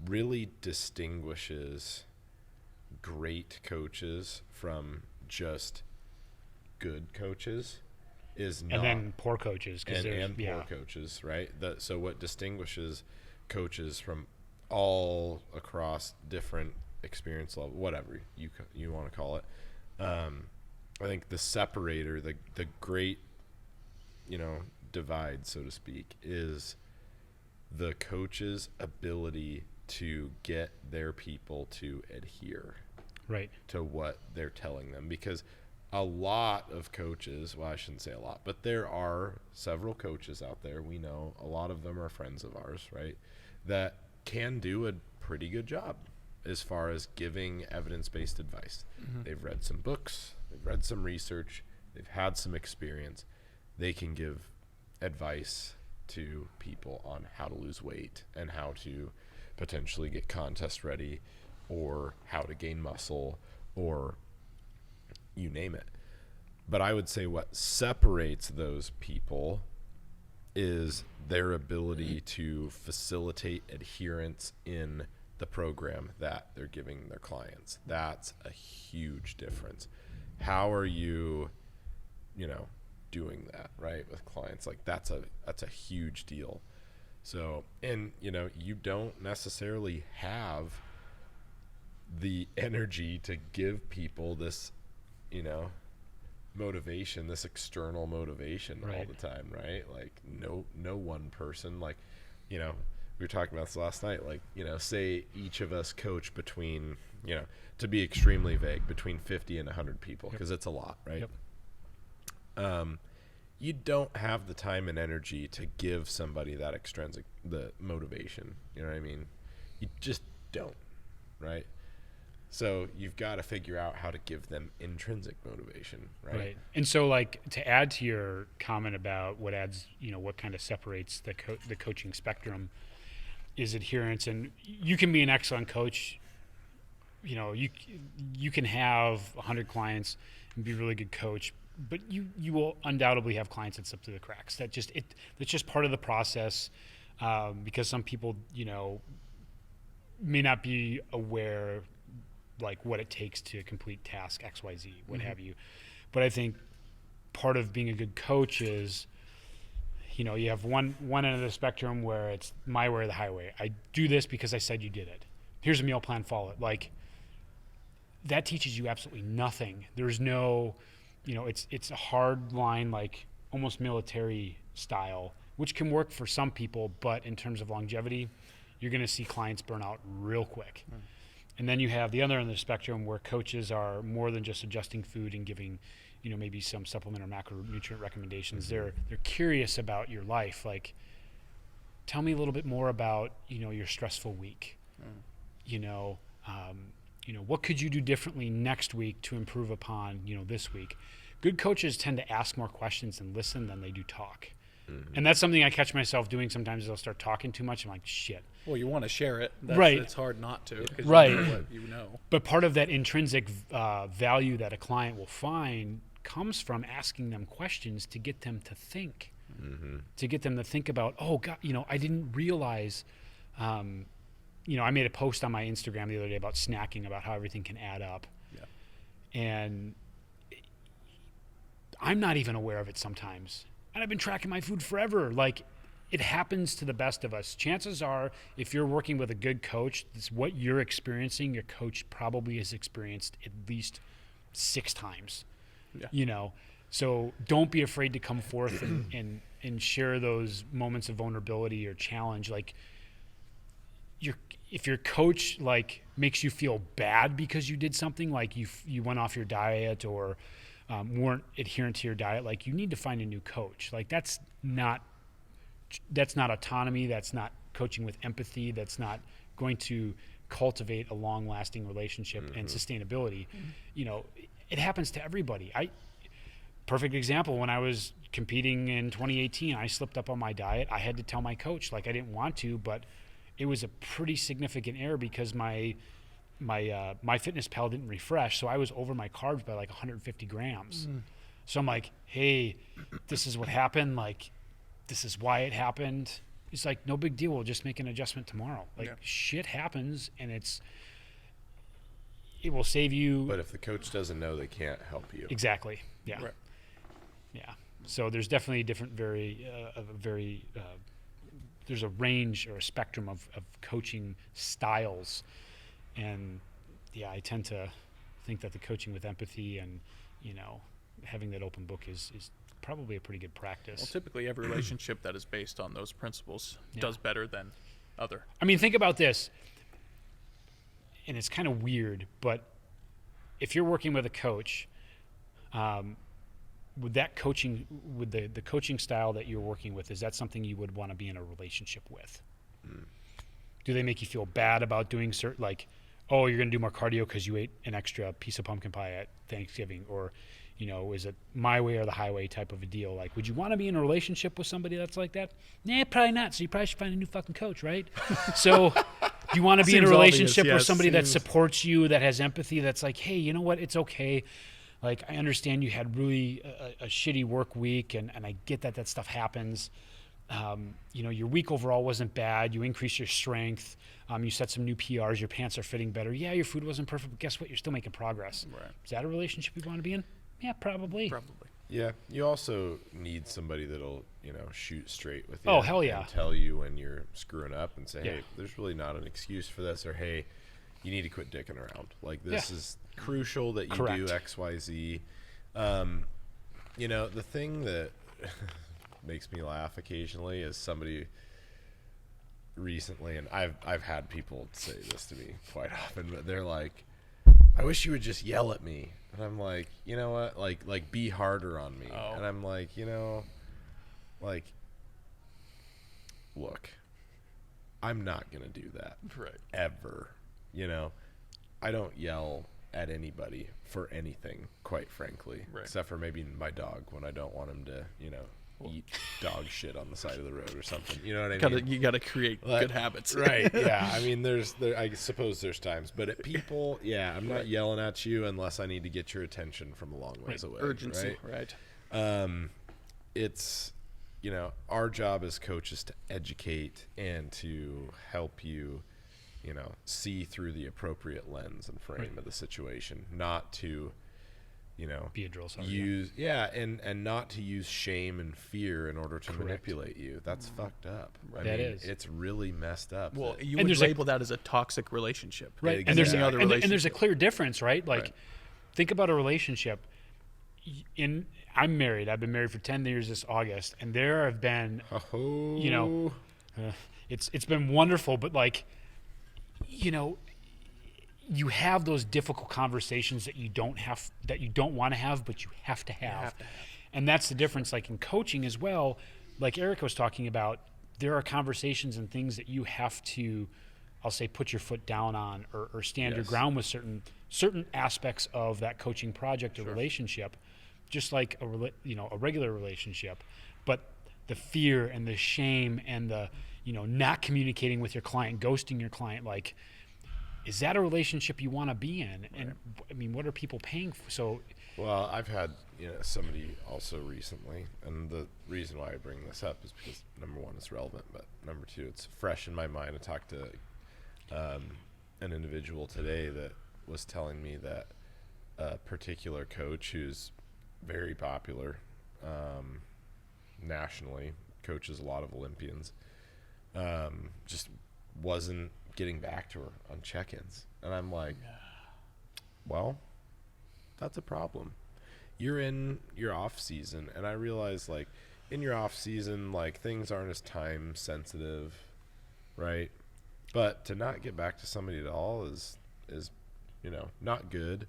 really distinguishes great coaches from just good coaches is not, and then poor coaches, and poor coaches, right? So what distinguishes coaches from all across different experience level, whatever you want to call it, I think the separator, the great, divide, so to speak, is the coach's ability to get their people to adhere to what they're telling them. Because a lot of coaches, well, I shouldn't say a lot, but there are several coaches out there, we know a lot of them are friends of ours, right, that can do a pretty good job as far as giving evidence-based advice. They've read some books, they've read some research, they've had some experience. They can give advice to people on how to lose weight and how to potentially get contest ready, or how to gain muscle, or you name it. But I would say what separates those people is their ability to facilitate adherence in the program that they're giving their clients. That's a huge difference. How are you, doing that, right, with clients? Like that's a huge deal. So, and you don't necessarily have the energy to give people this, motivation, this external motivation all the time, right? Like no one person, like, we were talking about this last night, like, say each of us coach between, to be extremely vague, between 50 and 100 people, because it's a lot, right? You don't have the time and energy to give somebody that extrinsic, the motivation, you know what I mean? You just don't, right? So you've got to figure out how to give them intrinsic motivation, right? And so, like, to add to your comment about what adds, what kind of separates the coaching spectrum is adherence. And you can be an excellent coach. You can have 100 clients and be a really good coach, but you will undoubtedly have clients that slip through the cracks. That's just part of the process, because some people, may not be aware, like, what it takes to complete task XYZ, what have you. But I think part of being a good coach is, you have one end of the spectrum where it's my way or the highway. I do this because I said you did it. Here's a meal plan, follow it. Like, that teaches you absolutely nothing. There's no, it's a hard line, like almost military style, which can work for some people, but in terms of longevity, you're going to see clients burn out real quick. And then you have the other end of the spectrum where coaches are more than just adjusting food and giving, maybe some supplement or macronutrient recommendations. They're curious about your life. Like, tell me a little bit more about, your stressful week. What could you do differently next week to improve upon, this week? Good coaches tend to ask more questions and listen than they do talk. And that's something I catch myself doing sometimes. I'll start talking too much. I'm like, shit. Well, you want to share it. It's hard not to. Right. You know what you know. But part of that intrinsic value that a client will find comes from asking them questions to get them to think, to get them to think about, oh, God, I didn't realize, I made a post on my Instagram the other day about snacking, about how everything can add up. Yeah. And I'm not even aware of it sometimes. And I've been tracking my food forever. Like, it happens to the best of us. Chances are, if you're working with a good coach, this, what you're experiencing, your coach probably has experienced at least 6 times. Yeah. So don't be afraid to come forth and share those moments of vulnerability or challenge. Like, if your coach, like, makes you feel bad because you did something, like you went off your diet or weren't adherent to your diet, like, you need to find a new coach. Like, that's not autonomy. That's not coaching with empathy. That's not going to cultivate a long-lasting relationship and sustainability. It happens to everybody. Perfect example, when I was competing in 2018, I slipped up on my diet. I had to tell my coach, like, I didn't want to, but it was a pretty significant error because my MyFitnessPal didn't refresh, so I was over my carbs by like 150 grams. So I'm like, hey, this is what happened. Like, this is why it happened. it's like, no big deal. We'll just make an adjustment tomorrow. Like, Yeah. shit happens, and it will save you. But if the coach doesn't know, they can't help you. Exactly. Yeah. Right. Yeah. So there's definitely different, there's a range or a spectrum of coaching styles. And yeah, I tend to think that the coaching with empathy and, having that open book is probably a pretty good practice. Well, typically every relationship that is based on those principles does better than other. I mean, think about this, and it's kind of weird, but if you're working with a coach, with that coaching, with the coaching style that you're working with, is that something you would want to be in a relationship with? Do they make you feel bad about doing certain, like, oh, you're going to do more cardio because you ate an extra piece of pumpkin pie at Thanksgiving, or is it my way or the highway type of a deal? Like, would you want to be in a relationship with somebody that's like that? Nah, probably not. So you probably should find a new fucking coach, right? So do you want to be in a Seems relationship obvious, with yes, somebody that seems- supports you, that has empathy, that's like, hey, you know what? It's okay. Like, I understand you had really a shitty work week, and I get that stuff happens. Your week overall wasn't bad. You increased your strength. You set some new PRs. Your pants are fitting better. Yeah, your food wasn't perfect, but guess what? You're still making progress. Right. Is that a relationship you want to be in? Yeah, probably. Probably. Yeah, you also need somebody that'll, shoot straight with you. Oh, hell yeah. And tell you when you're screwing up and say, Yeah. hey, there's really not an excuse for this, or hey, you need to quit dicking around. Like, this Yeah. is crucial that you Correct. do X, Y, Z. The thing that makes me laugh occasionally is somebody recently, and I've had people say this to me quite often, but they're like, I wish you would just yell at me. And I'm like, you know what? Like be harder on me. Oh. And I'm like, look, I'm not going to do that. Right. Ever. I don't yell at anybody for anything, quite frankly. Right. Except for maybe my dog, when I don't want him to, eat dog shit on the side of the road or something. You know what I mean? You gotta create good habits. Right. Yeah. I mean, I suppose there's times, but at people, yeah, I'm not yelling at you unless I need to get your attention from a long ways away. Urgency. Right. Right. It's, our job as coaches to educate and to help you, see through the appropriate lens and frame of the situation, not to, Be a drill sergeant. and not to use shame and fear in order to manipulate you. That's fucked up. I That mean, is. it's really messed up. Well, that- you And would there's label that as a toxic relationship. Right. Yeah, And there's exactly. Any other and there's a relationship. clear difference, right? Like, Right. think about a relationship. I'm married. I've been married for 10 years this August, and there have been, Oh, it's been wonderful, but like, you have those difficult conversations that you don't want to have, but you have to have. And that's the difference. Like in coaching as well, like Eric was talking about, there are conversations and things that you have to, I'll say, put your foot down on, or stand your Yes. ground with certain aspects of that coaching project or relationship, just like a regular relationship. But the fear and the shame and the not communicating with your client, ghosting your client, like, is that a relationship you want to be in? And I mean, what are people paying for? So well, I've had somebody also recently, and the reason why I bring this up is because number one, it's relevant, but number two, it's fresh in my mind. I talked to an individual today that was telling me that a particular coach who's very popular nationally, coaches a lot of Olympians, just wasn't getting back to her on check-ins. And I'm like, well, that's a problem. You're in your off season, and I realize, like, in your off season, like, things aren't as time sensitive, right? But to not get back to somebody at all is not good.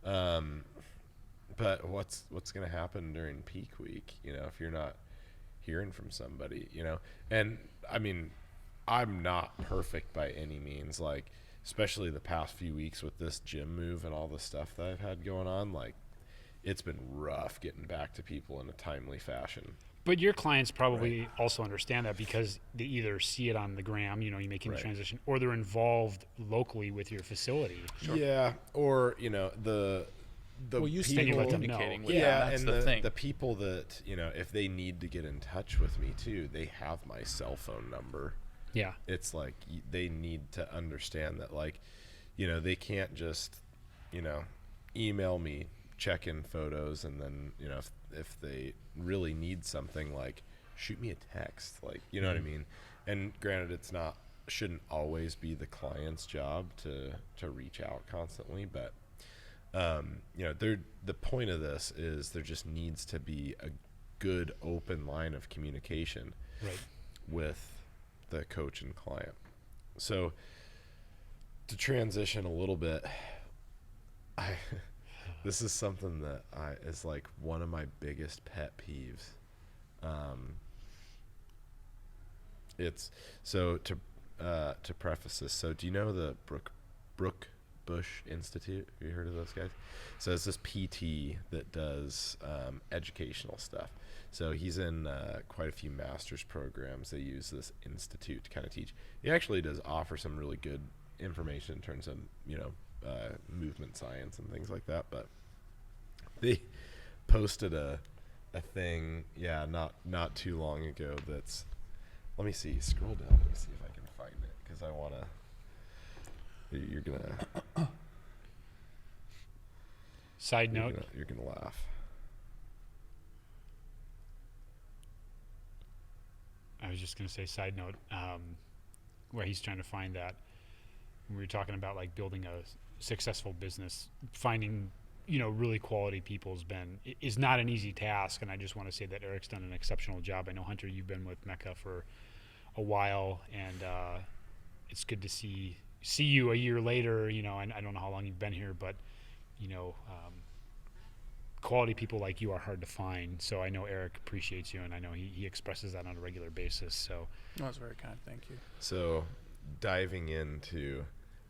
But what's going to happen during peak week, if you're not hearing from somebody, and I mean, I'm not perfect by any means, like, especially the past few weeks with this gym move and all the stuff that I've had going on, like, it's been rough getting back to people in a timely fashion. but your clients probably also understand that, because they either see it on the gram, you making the transition, or they're involved locally with your facility. Yeah, or well, you Then you stay let them know. communicating with yeah, them. That's and the thing. the people that, you know, if they need to get in touch with me too, they have my cell phone number. Yeah. It's like they need to understand that, like, you know, they can't just, you know, email me check-in photos, and then, you know, if they really need something, like, shoot me a text, like, you know what I mean? And granted, shouldn't always be the client's job to reach out constantly, but you know, the point of this is there just needs to be a good open line of communication with the coach and client. So to transition a little bit, this is something that is like one of my biggest pet peeves. It's so to preface this. So do you know the Brook Bush Institute? Have you heard of those guys? So it's this PT that does educational stuff. So he's in quite a few master's programs. They use this institute to kind of teach. He actually does offer some really good information in terms of, you know, movement science and things like that. But they posted a thing, not too long ago. That's, let me see. Scroll down. Let me see if I can find it, because I want to. You're gonna. Side note. You're gonna laugh. I was just going to say side note, where he's trying to find that. When we were talking about like building a successful business, finding, you know, really quality people is not an easy task. And I just want to say that Eric's done an exceptional job. I know, Hunter, you've been with Mecca for a while, and it's good to see you a year later. You know, and I don't know how long you've been here, but, you know, quality people like you are hard to find. So I know Eric appreciates you, and I know he expresses that on a regular basis. So That's very kind. Thank you. So diving into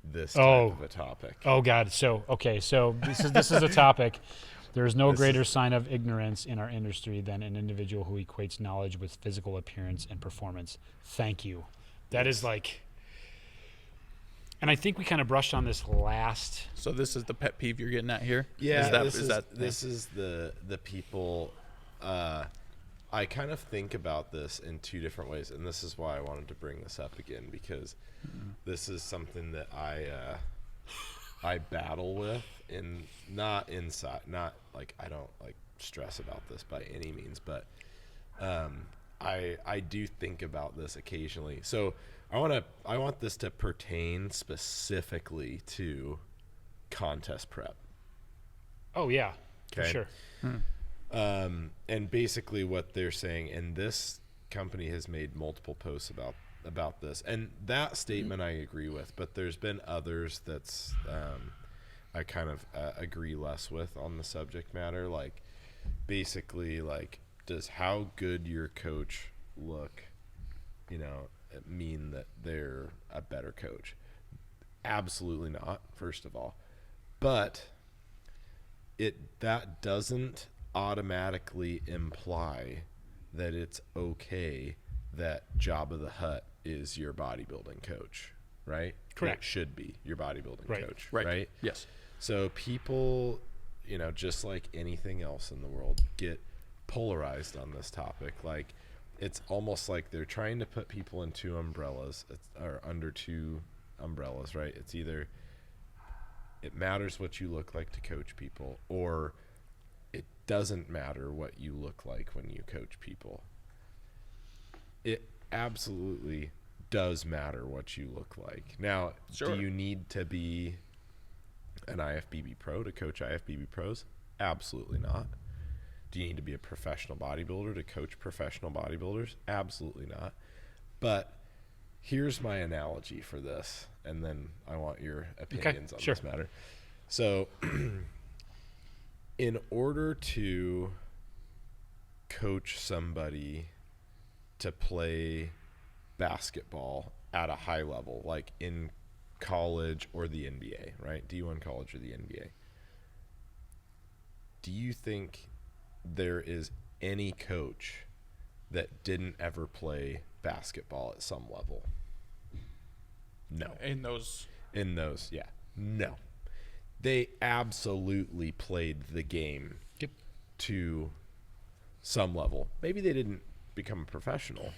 this type of a topic. Oh God. So this is a topic. There is no greater sign of ignorance in our industry than an individual who equates knowledge with physical appearance and performance. Thank you. That is like, and I think we kind of brushed on this last. So this is the pet peeve you're getting at here? Yeah, This is the people. I kind of think about this in two different ways, and this is why I wanted to bring this up again, because this is something that I battle with, not like, I don't like stress about this by any means, but I do think about this occasionally. So I want this to pertain specifically to contest prep. Oh yeah, Okay. for sure. And basically what they're saying, and this company has made multiple posts about this, and that statement I agree with, but there's been others that's I kind of agree less with on the subject matter. Like, basically, like, does how good your coach look, you know, mean that they're a better coach? Absolutely not, first of all. But that doesn't automatically imply that it's okay that Jabba the Hutt is your bodybuilding coach, right? Correct. It should be your bodybuilding Right. coach, Right. right? Yes. So people, you know, just like anything else in the world, get polarized on this topic. Like, it's almost like they're trying to put people in two umbrellas, or under two umbrellas, right? It's either it matters what you look like to coach people, or it doesn't matter what you look like when you coach people. It absolutely does matter what you look like. Now, Sure. Do you need to be an IFBB pro to coach IFBB pros? Absolutely not. Do you need to be a professional bodybuilder to coach professional bodybuilders? Absolutely not. But here's my analogy for this, and then I want your opinions on sure. this matter. So in order to coach somebody to play basketball at a high level, like in college or the NBA, right? D1 college or the NBA. Do you think there is any coach that didn't ever play basketball at some level? No. In those, Yeah. No. they absolutely played the game to some level. Maybe they didn't become a professional,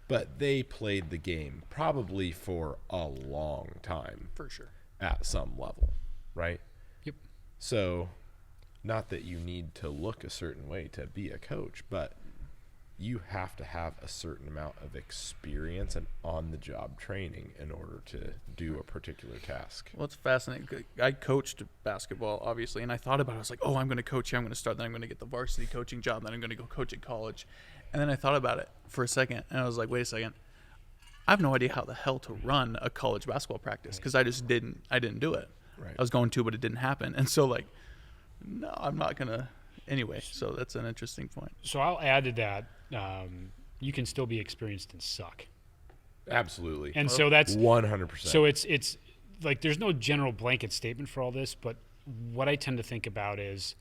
but they played the game probably for a long time. For sure. At some level, right? Yep. So, not that you need to look a certain way to be a coach, but you have to have a certain amount of experience and on-the-job training in order to do a particular task. Well, it's fascinating. I coached basketball, obviously, and I thought about it. I was like, oh, I'm going to coach here. I'm going to start. Then I'm going to get the varsity coaching job. Then I'm going to go coach at college. And then I thought about it for a second, and I was like, wait a second. I have no idea how the hell to run a college basketball practice because I didn't do it. Right. I was going to, but it didn't happen. And so, like, no, I'm not going to. Anyway, so that's an interesting point. So I'll add to that. You can still be experienced and suck. Absolutely. And so that's 100%. So it's like there's no general blanket statement for all this, but what I tend to think about is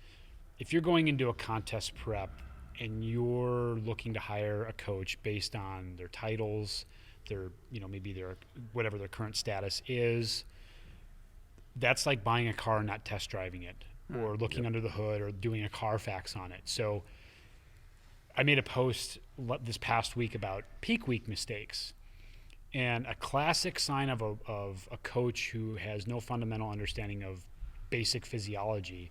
if you're going into a contest prep and you're looking to hire a coach based on their titles, their, maybe their whatever their current status is, that's like buying a car and not test driving it or looking under the hood or doing a Carfax on it. So I made a post this past week about peak week mistakes, and a classic sign of a coach who has no fundamental understanding of basic physiology.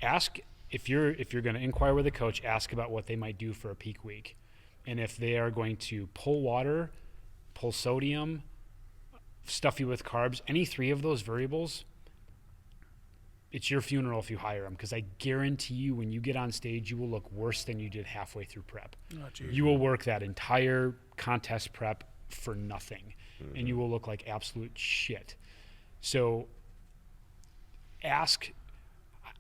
Ask if you're going to inquire with a coach, ask about what they might do for a peak week, and if they are going to pull water, pull sodium, stuff you with carbs, any three of those variables. It's your funeral if you hire them, because I guarantee you when you get on stage, you will look worse than you did halfway through prep. You will work that entire contest prep for nothing, and you will look like absolute shit. So ask,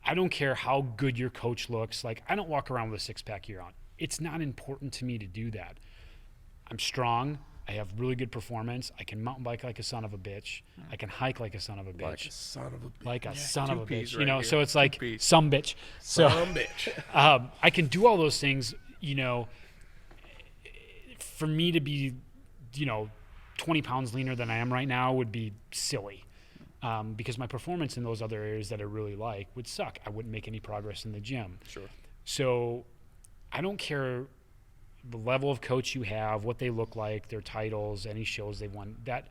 I don't care how good your coach looks. Like, I don't walk around with a six-pack year on. It's not important to me to do that. I'm strong. I have really good performance. I can mountain bike like a son of a bitch. I can hike like a son of a bitch. Like a son of a bitch. Like a son of a bitch. Right So it's like some bitch. Some bitch. I can do all those things, for me to be, 20 pounds leaner than I am right now would be silly. Because my performance in those other areas that I really like would suck. I wouldn't make any progress in the gym. Sure. So I don't care the level of coach you have, what they look like, their titles, any shows they've won. That,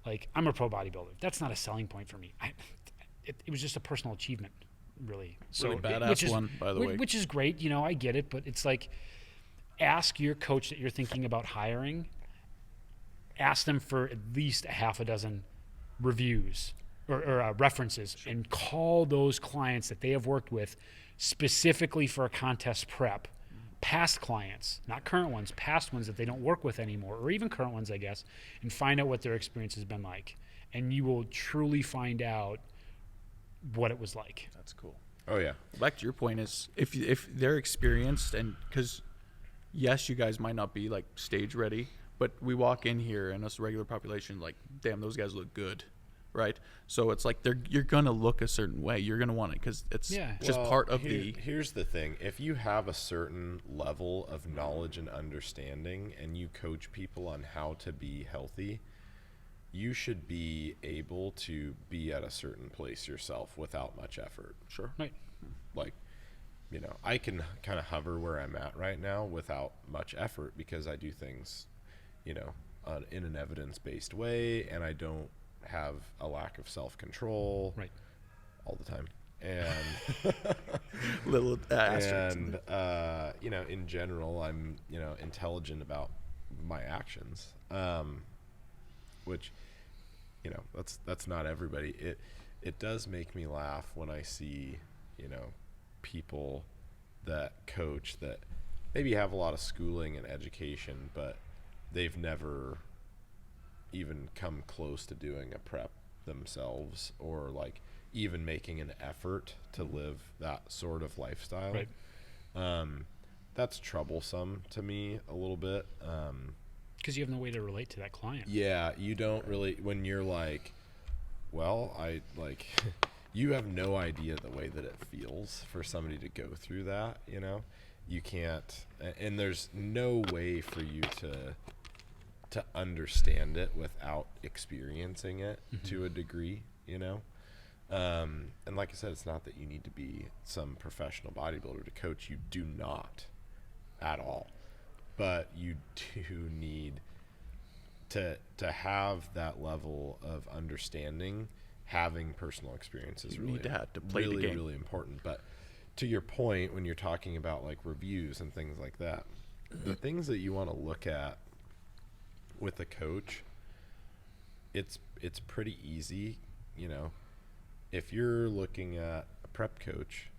like, I'm a pro bodybuilder. That's not a selling point for me. It was just a personal achievement, really. So really badass one, by the way. Which is great. I get it, but it's like, ask your coach that you're thinking about hiring, ask them for at least a half a dozen reviews or references, and call those clients that they have worked with specifically for a contest prep. Past clients, not current ones, past ones that they don't work with anymore, or even current ones, I guess, and find out what their experience has been like. And you will truly find out what it was like. That's cool. Oh, yeah. Back to your point is if they're experienced, and because, yes, you guys might not be, like, stage ready, but we walk in here and us regular population, like, damn, those guys look good, right? So it's like you're going to look a certain way. You're going to want it because it's just part of the... Here's the thing. If you have a certain level of knowledge and understanding and you coach people on how to be healthy, you should be able to be at a certain place yourself without much effort. Sure. Right. Like, I can kind of hover where I'm at right now without much effort because I do things, in an evidence-based way, and I don't have a lack of self-control all the time, and little asterisks. And in general, I'm intelligent about my actions, which that's not everybody. It does make me laugh when I see people that coach that maybe have a lot of schooling and education, but they've never even come close to doing a prep themselves, or like even making an effort to live that sort of lifestyle. That's troublesome to me a little bit. Because you have no way to relate to that client. Yeah, you don't really, when you're like, well, you have no idea the way that it feels for somebody to go through that, you can't, and there's no way for you to understand it without experiencing it to a degree, And like I said, it's not that you need to be some professional bodybuilder to coach. You do not at all. But you do need to have that level of understanding. Having personal experience is really, need to have to play really, the game. really important. But to your point, when you're talking about like reviews and things like that, the things that you want to look at with a coach, it's pretty easy. You know, if you're looking at a prep coach,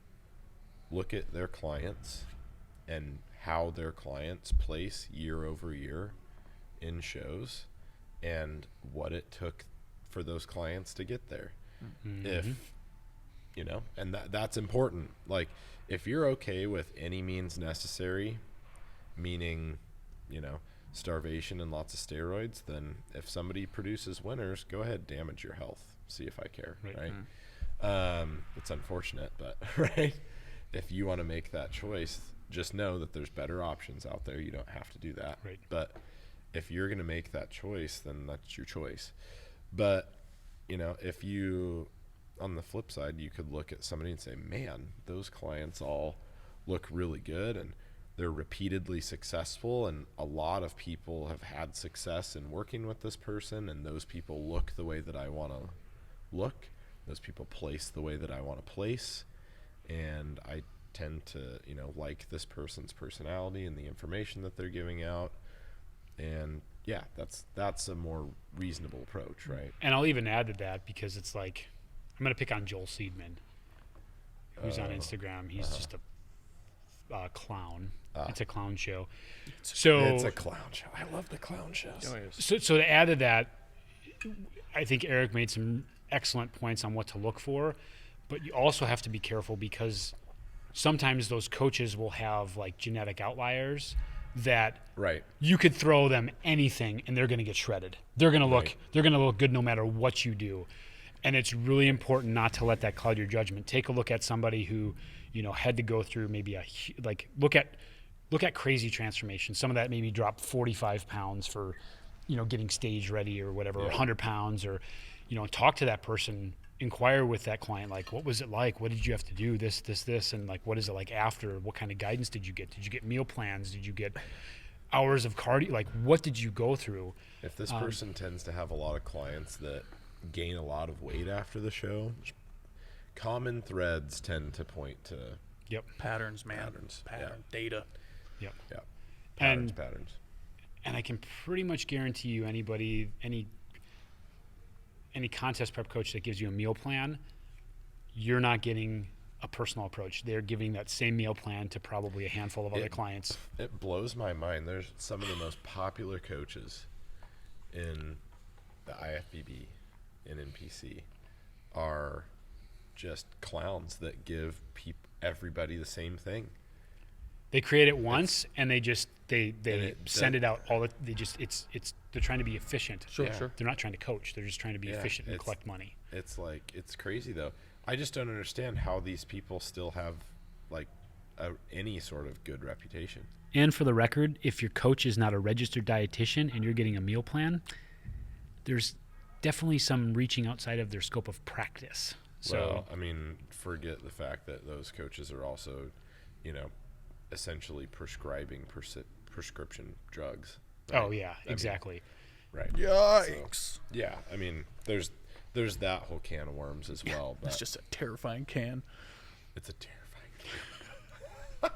look at their clients and how their clients place year over year in shows and what it took for those clients to get there. Mm-hmm. If, you know, and that's important. Like, if you're okay with any means necessary, meaning, you know, starvation and lots of steroids, then if somebody produces winners, go ahead, damage your health. See if I care, right? It's unfortunate, but right? If you want to make that choice, just know that there's better options out there. You don't have to do that. Right. But if you're going to make that choice, then that's your choice. But, you know, if you, on the flip side, you could look at somebody and say, man, those clients all look really good and they're repeatedly successful, and a lot of people have had success in working with this person, and those people look the way that I want to look. Those people place the way that I want to place, and I tend to, you know, like this person's personality and the information that they're giving out. And yeah, that's a more reasonable approach, right? And I'll even add to that, because it's like, I'm going to pick on Joel Seedman, who's on Instagram. He's just a clown. It's a clown show. So It's a clown show. I love the clown shows. Oh, yes. So to add to that, I think Eric made some excellent points on what to look for, but you also have to be careful, because sometimes those coaches will have like genetic outliers that Right. you could throw them anything and they're going to get shredded. They're going to look good no matter what you do. And it's really important not to let that cloud your judgment. Take a look at somebody who, you know, had to go through maybe look at crazy transformation. Some of that maybe dropped 45 pounds for, you know, getting stage ready or whatever, or 100 pounds, or, you know, talk to that person, inquire with that client, like, what was it like? What did you have to do? This, and like, what is it like after? What kind of guidance did you get? Did you get meal plans? Did you get hours of cardio? Like, what did you go through? If this person tends to have a lot of clients that gain a lot of weight after the show, common threads tend to point to Patterns, man. Patterns, Data. Yep. patterns. And I can pretty much guarantee you, anybody, any contest prep coach that gives you a meal plan, you're not getting a personal approach. They're giving that same meal plan to probably a handful of other clients. It blows my mind. There's some of the most popular coaches in the IFBB and in PC are just clowns that give everybody the same thing. They create it once and they send it out all. They're trying to be efficient. Sure. They're not trying to coach. They're just trying to be efficient and collect money. It's like, it's crazy though. I just don't understand how these people still have like any sort of good reputation. And for the record, if your coach is not a registered dietitian and you're getting a meal plan, there's definitely some reaching outside of their scope of practice. So, well, I mean, forget the fact that those coaches are also, you know, essentially prescribing prescription drugs. Right? Oh yeah, exactly. Right. Yikes. So, yeah, I mean, there's that whole can of worms as well. But It's just a terrifying can. it's a terrifying can.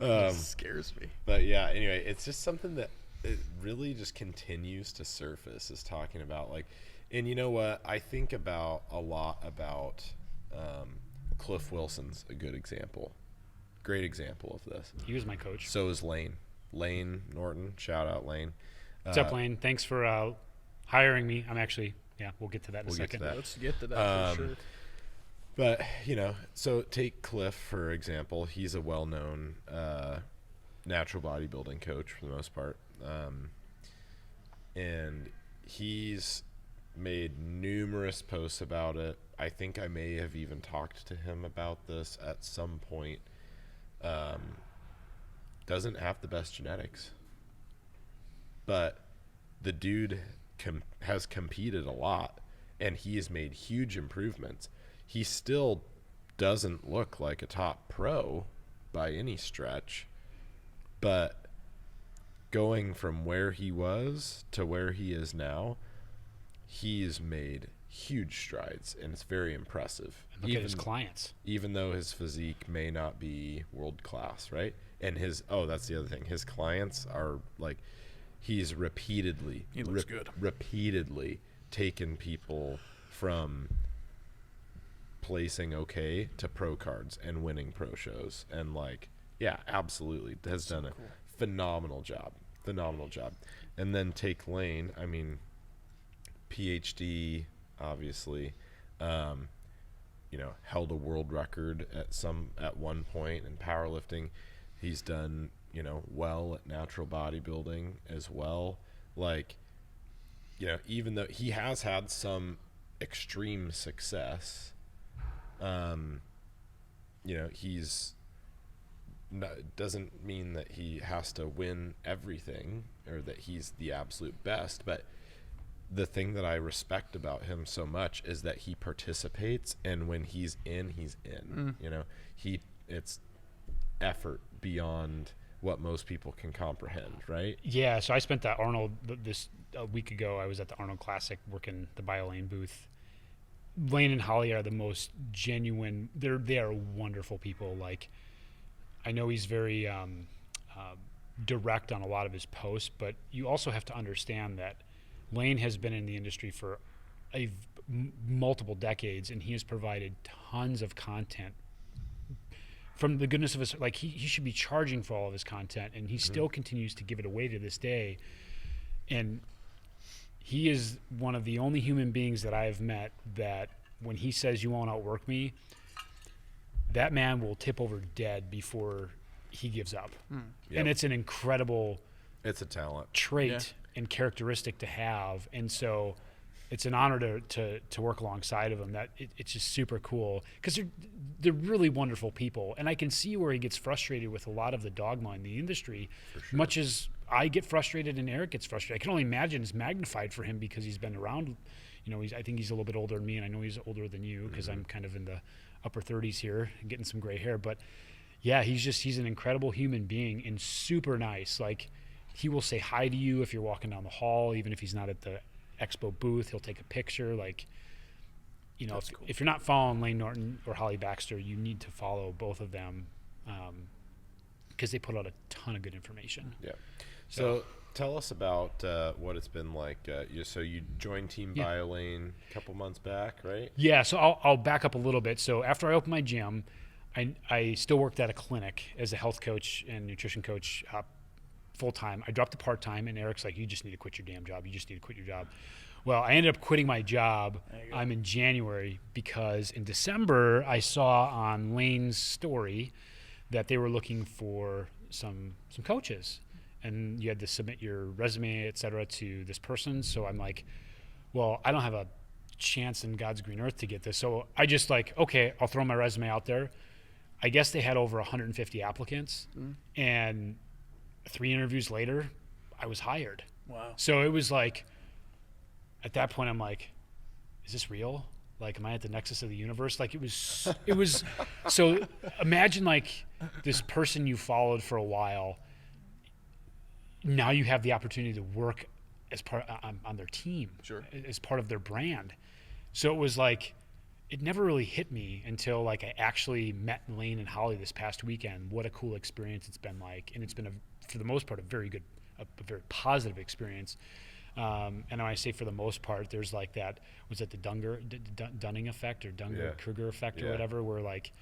It scares me. But yeah, anyway, it's just something that it really just continues to surface, is talking about like, and you know what? I think about a lot about Cliff Wilson's a good example. Great example of this. He was my coach. So is Layne Norton. Shout out Layne. What's up, Layne? Thanks for hiring me. I'm actually, we'll get to that in a We'll get to second. that. Let's get to that for sure. But, you know, so take Cliff, for example. He's a well-known natural bodybuilding coach for the most part. And he's made numerous posts about it. I think I may have even talked to him about this at some point. Doesn't have the best genetics. But the dude has competed a lot and he has made huge improvements. He still doesn't look like a top pro by any stretch, but going from where he was to where he is now, he's made huge strides, and it's very impressive. And look at his clients. Even though his physique may not be world class, right? And that's the other thing. His clients are like, he's repeatedly taken people from placing okay to pro cards and winning pro shows, and like, yeah, absolutely has done a phenomenal job. And then take Layne, I mean, PhD, obviously, held a world record at one point in powerlifting. He's done, well at natural bodybuilding as well. Like, even though he has had some extreme success, he's doesn't mean that he has to win everything or that he's the absolute best. But the thing that I respect about him so much is that he participates, and when he's in, he's in. It's effort beyond what most people can comprehend, right? Yeah, so I spent that Arnold a week ago. I was at the Arnold Classic working the biolayne booth. Layne and Holly are the most genuine. They are wonderful people. Like, I know he's very direct on a lot of his posts, but you also have to understand that Layne has been in the industry for multiple decades, and he has provided tons of content from the goodness of his, like, he should be charging for all of his content, and he still continues to give it away to this day. And he is one of the only human beings that I have met that when he says you won't outwork me, that man will tip over dead before he gives up. Yep. And it's an incredible It's a talent trait and characteristic to have. And so it's an honor to work alongside of him. That it's just super cool because they're really wonderful people. And I can see where he gets frustrated with a lot of the dogma in the industry, much as I get frustrated and Eric gets frustrated. I can only imagine it's magnified for him because he's been around. I think he's a little bit older than me, and I know he's older than you because I'm kind of in the upper 30s here and getting some gray hair. But yeah, he's an incredible human being and super nice. Like, he will say hi to you if you're walking down the hall, even if he's not at the expo booth. He'll take a picture. Like, if you're not following Layne Norton or Holly Baxter, you need to follow both of them because they put out a ton of good information. Yeah. So tell us about what it's been like. So you joined Team biolayne a couple months back, right? Yeah, so I'll back up a little bit. So after I opened my gym, I still worked at a clinic as a health coach and nutrition coach full-time. I dropped to part-time, and Eric's like, you just need to quit your damn job. You just need to quit your job. Well, I ended up quitting my job. I'm in January because in December I saw on Layne's story that they were looking for some coaches. And you had to submit your resume, et cetera, to this person. So I'm like, well, I don't have a chance in God's green earth to get this. So I just okay, I'll throw my resume out there. I guess they had over 150 applicants. And 3 interviews later, I was hired. Wow. So it was like, at that point, I'm like, is this real? Like, am I at the nexus of the universe? Like, it was, so imagine like this person you followed for a while. Now you have the opportunity to work as part on their team, as part of their brand. So it was like, it never really hit me until like I actually met Layne and Holly this past weekend. What a cool experience it's been like, and it's been for the most part a very very positive experience. And when I say for the most part, there's like that, was it the Dunning effect or Kruger effect or whatever, where like,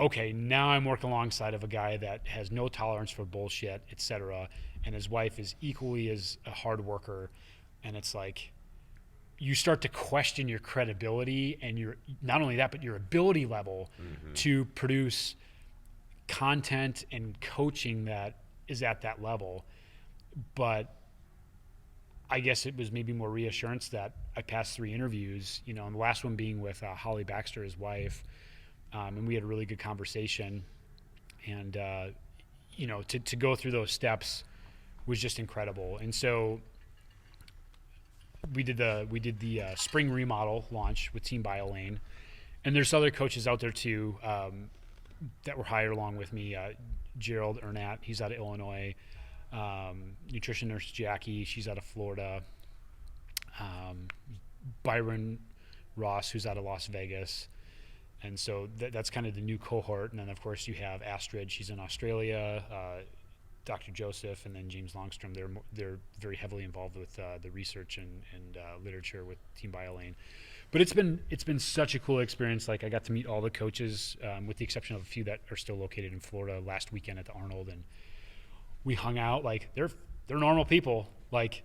okay, now I'm working alongside of a guy that has no tolerance for bullshit, etc. And his wife is equally as a hard worker. And it's like, you start to question your credibility and your, not only that, but your ability level to produce content and coaching that is at that level. But I guess it was maybe more reassurance that I passed 3 interviews, and the last one being with Holly Baxter, his wife. And we had a really good conversation, and to go through those steps was just incredible. And so we did the spring remodel launch with Team Biolayne, and there's other coaches out there too that were hired along with me. Gerald Ernat, he's out of Illinois. Nutrition nurse Jackie, she's out of Florida. Byron Ross, who's out of Las Vegas. And so that's kind of the new cohort. And then, of course, you have Astrid. She's in Australia. Dr. Joseph, and then James Longstrom. They're very heavily involved with the research and literature with Team Biolayne. But it's been such a cool experience. Like, I got to meet all the coaches, with the exception of a few that are still located in Florida, last weekend at the Arnold, and we hung out. Like, they're normal people. Like,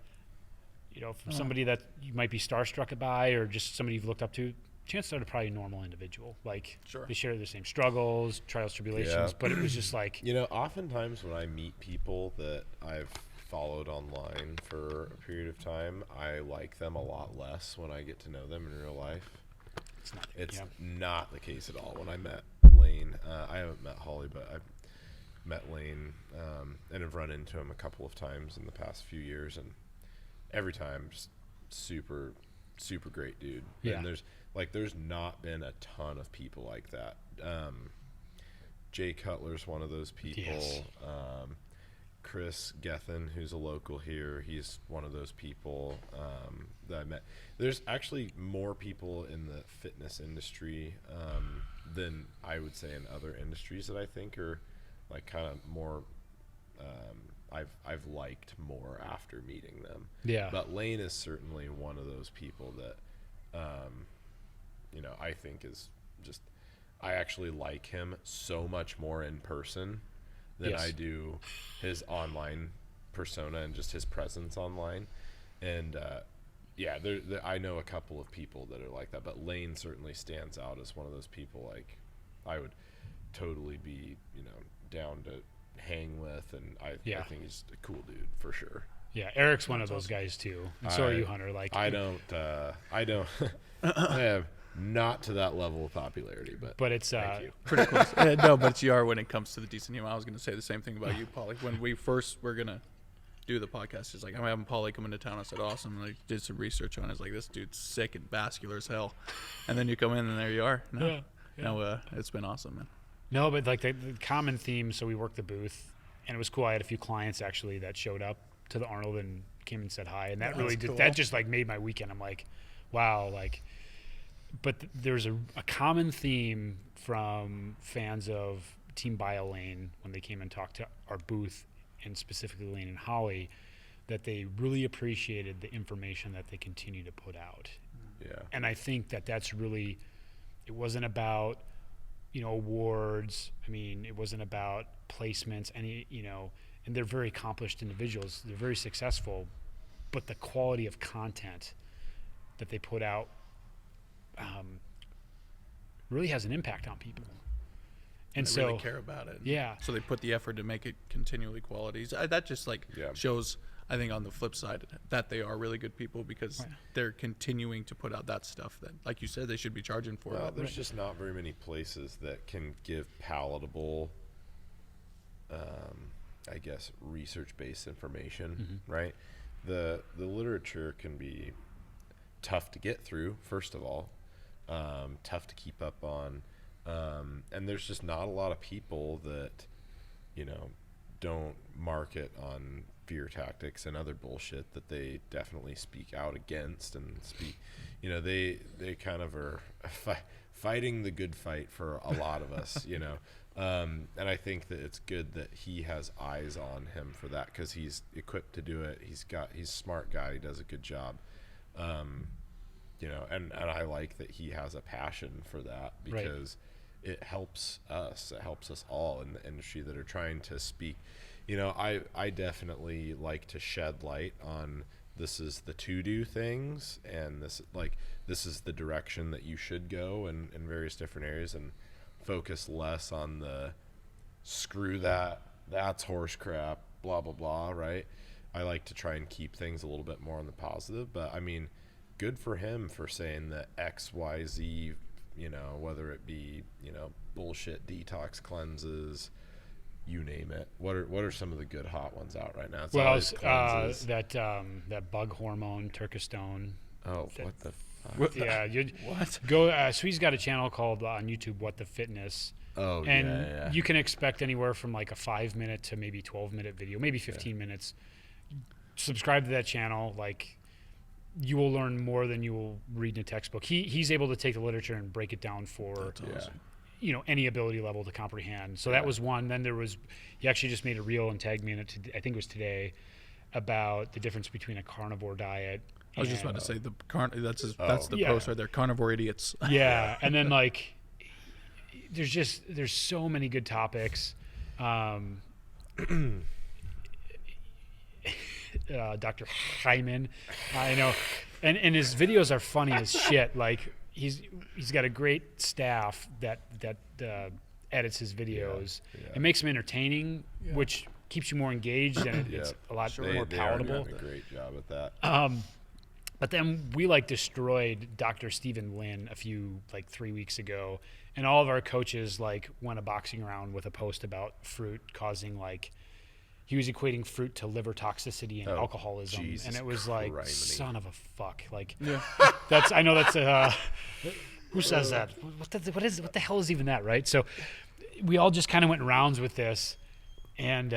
you know, from somebody that you might be starstruck by, or just somebody you've looked up to, chances are they're probably a normal individual. Like, Sure. They share the same struggles, trials, tribulations, but it was just like, You know, oftentimes when I meet people that I've followed online for a period of time, I like them a lot less when I get to know them in real life. It's not the case at all. When I met Layne, I haven't met Holly, but I've met Layne, and have run into him a couple of times in the past few years, and every time just super great dude. Yeah. And there's not been a ton of people like that. Jay Cutler's one of those people. Yes. Chris Gethin, who's a local here, he's one of those people that I met. There's actually more people in the fitness industry than I would say in other industries that I think are like kind of more I've liked more after meeting them. Yeah. But Layne is certainly one of those people that you know, I think is just, I actually like him so much more in person than Yes. I do his online persona and just his presence online. And yeah, I know a couple of people that are like that, but Layne certainly stands out as one of those people. Like, I would totally be, you know, down to hang with, and I think he's a cool dude for sure. Yeah, Eric's one of those guys too. And so are you, Hunter. Like, I don't I am not to that level of popularity, but it's thank you. Pretty close. No, but you are when it comes to the decent human. I was going to say the same thing about you, Paulie. When we first were going to do the podcast, he's like, I'm having Paulie come into town. I said, awesome. And I did some research on it. I was like, this dude's sick and vascular as hell. And then you come in and there you are. No, it's been awesome, man. No, but like the common theme. So we worked the booth, and it was cool. I had a few clients actually that showed up to the Arnold and came and said hi, and that really did. Cool. That just like made my weekend. I'm like, wow, like. But there's a common theme from fans of Team Biolayne when they came and talked to our booth, and specifically Layne and Holly, that they really appreciated the information that they continue to put out. Yeah. And I think that that's really, it wasn't about, you know, awards. I mean, it wasn't about placements, and they're very accomplished individuals. They're very successful, but the quality of content that they put out really has an impact on people. And they so really care about it. Yeah. So they put the effort to make it continually quality. That just shows, I think, on the flip side, that they are really good people, because they're continuing to put out that stuff that, like you said, they should be charging for. Well, there's just not very many places that can give palatable, I guess, research-based information, right? The literature can be tough to get through, first of all, tough to keep up on, and there's just not a lot of people that, you know, don't market on fear tactics and other bullshit that they definitely speak out against and speak, you know, they kind of are fighting the good fight for a lot of us, you know. And I think that it's good that he has eyes on him for that, because he's equipped to do it. He's a smart guy. He does a good job. You know, and I like that he has a passion for that, because it helps us. It helps us all in the industry that are trying to speak. You know, I definitely like to shed light on, this is the to-do things, and this is the direction that you should go in various different areas, and focus less on the screw that's horse crap, blah, blah, blah, right? I like to try and keep things a little bit more on the positive, but I mean, good for him for saying that XYZ, you know, whether it be, you know, bullshit detox cleanses, you name it. What are some of the good hot ones out right now? It's Well, always cleanses. that bug hormone, Turkestone. Oh, that- what the fuck? Yeah, you What? go. So he's got a channel called on YouTube, What the Fitness. Oh, And yeah. you can expect anywhere from like a 5-minute to maybe 12-minute video, maybe 15 minutes. Subscribe to that channel. Like, you will learn more than you will read in a textbook. He's able to take the literature and break it down for any ability level to comprehend. So that was one. Then he actually just made a reel and tagged me in it. I think it was today, about the difference between a carnivore diet. I was just about to say that's the Yeah. post right there. Carnivore idiots. Yeah, and then like, there's so many good topics. Dr. Hyman, I know, and his videos are funny as shit. Like, he's got a great staff that edits his videos. Yeah. It makes them entertaining, which keeps you more engaged, and it's a lot more palatable. They are doing a great job at that. But then we destroyed Dr. Stephen Lynn 3 weeks ago, and all of our coaches went a boxing round with a post about fruit causing he was equating fruit to liver toxicity and alcoholism, Jesus and it was criminy. son of a fuck. Yeah. I know that's who says that? What the hell is even that, right? So we all just kind of went rounds with this, and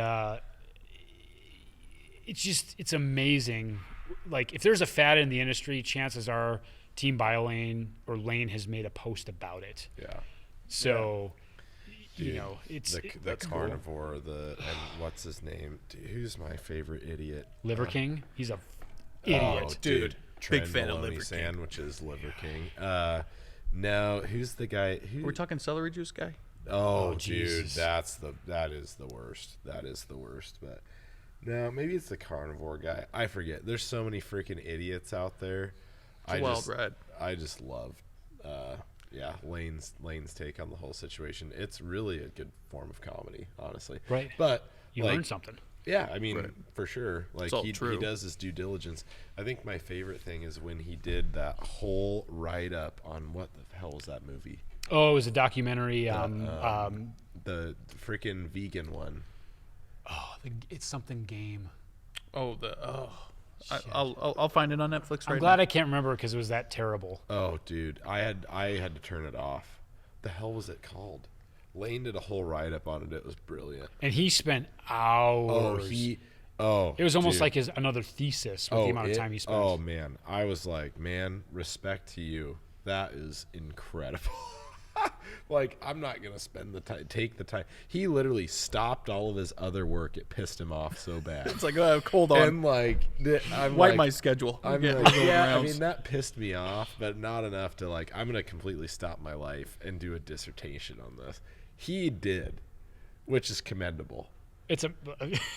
it's amazing. Like, if there's a fad in the industry, chances are Team Biolayne or Layne has made a post about it. Yeah. So, Dude, it's the carnivore, and what's his name? Dude, who's my favorite idiot? Liver King. He's a idiot. Oh, dude. Big Trend fan of Maloney Liver King. sandwiches, Liver King. No, who's the guy? We're talking celery juice guy. Oh, dude, Jesus. that is the worst. That is the worst. But no, maybe it's the carnivore guy. I forget. There's so many freaking idiots out there. Wild ride. I just love, Layne's take on the whole situation. It's really a good form of comedy, honestly. Right. But You learn something. yeah, I mean, for sure. Like, all he true. does his due diligence. I think my favorite thing is when he did that whole write-up on what the hell was that movie? Oh, it was a documentary. The freaking vegan one. It's something game. I'll find it on Netflix I'm right glad now. I can't remember because it was that terrible. Oh, dude, I had to turn it off. The hell was it called? Layne did a whole write-up on it. It was brilliant. And he spent hours. It was almost dude. like another thesis with the amount of time he spent. Oh, man. I was like, man, respect to you. That is incredible. Like, I'm not going to spend the time, take the time. He literally stopped all of his other work. It pissed him off so bad. It's like, hold on. And I'm Wipe like, my schedule. I'm Getting like, those yeah, I rounds. mean, that pissed me off, but not enough to I'm going to completely stop my life and do a dissertation on this. He did, which is commendable. It's a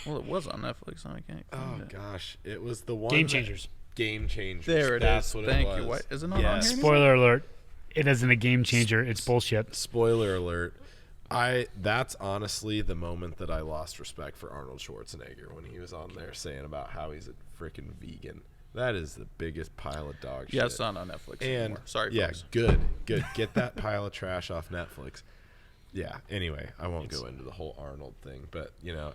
Well, it was on Netflix. I can't. Oh, gosh. It was the one. Game Changers. Game Changers. There it That's is. what Thank it was. you. What, is it not on Yes. here anymore? Spoiler alert. It isn't a game changer. It's bullshit. Spoiler alert. That's honestly the moment that I lost respect for Arnold Schwarzenegger when he was on there saying about how he's a freaking vegan. That is the biggest pile of dog shit. Yeah, it's not on Netflix And anymore. Sorry, yeah, folks. good. Get that pile of trash off Netflix. Yeah. Anyway, I won't go into the whole Arnold thing, but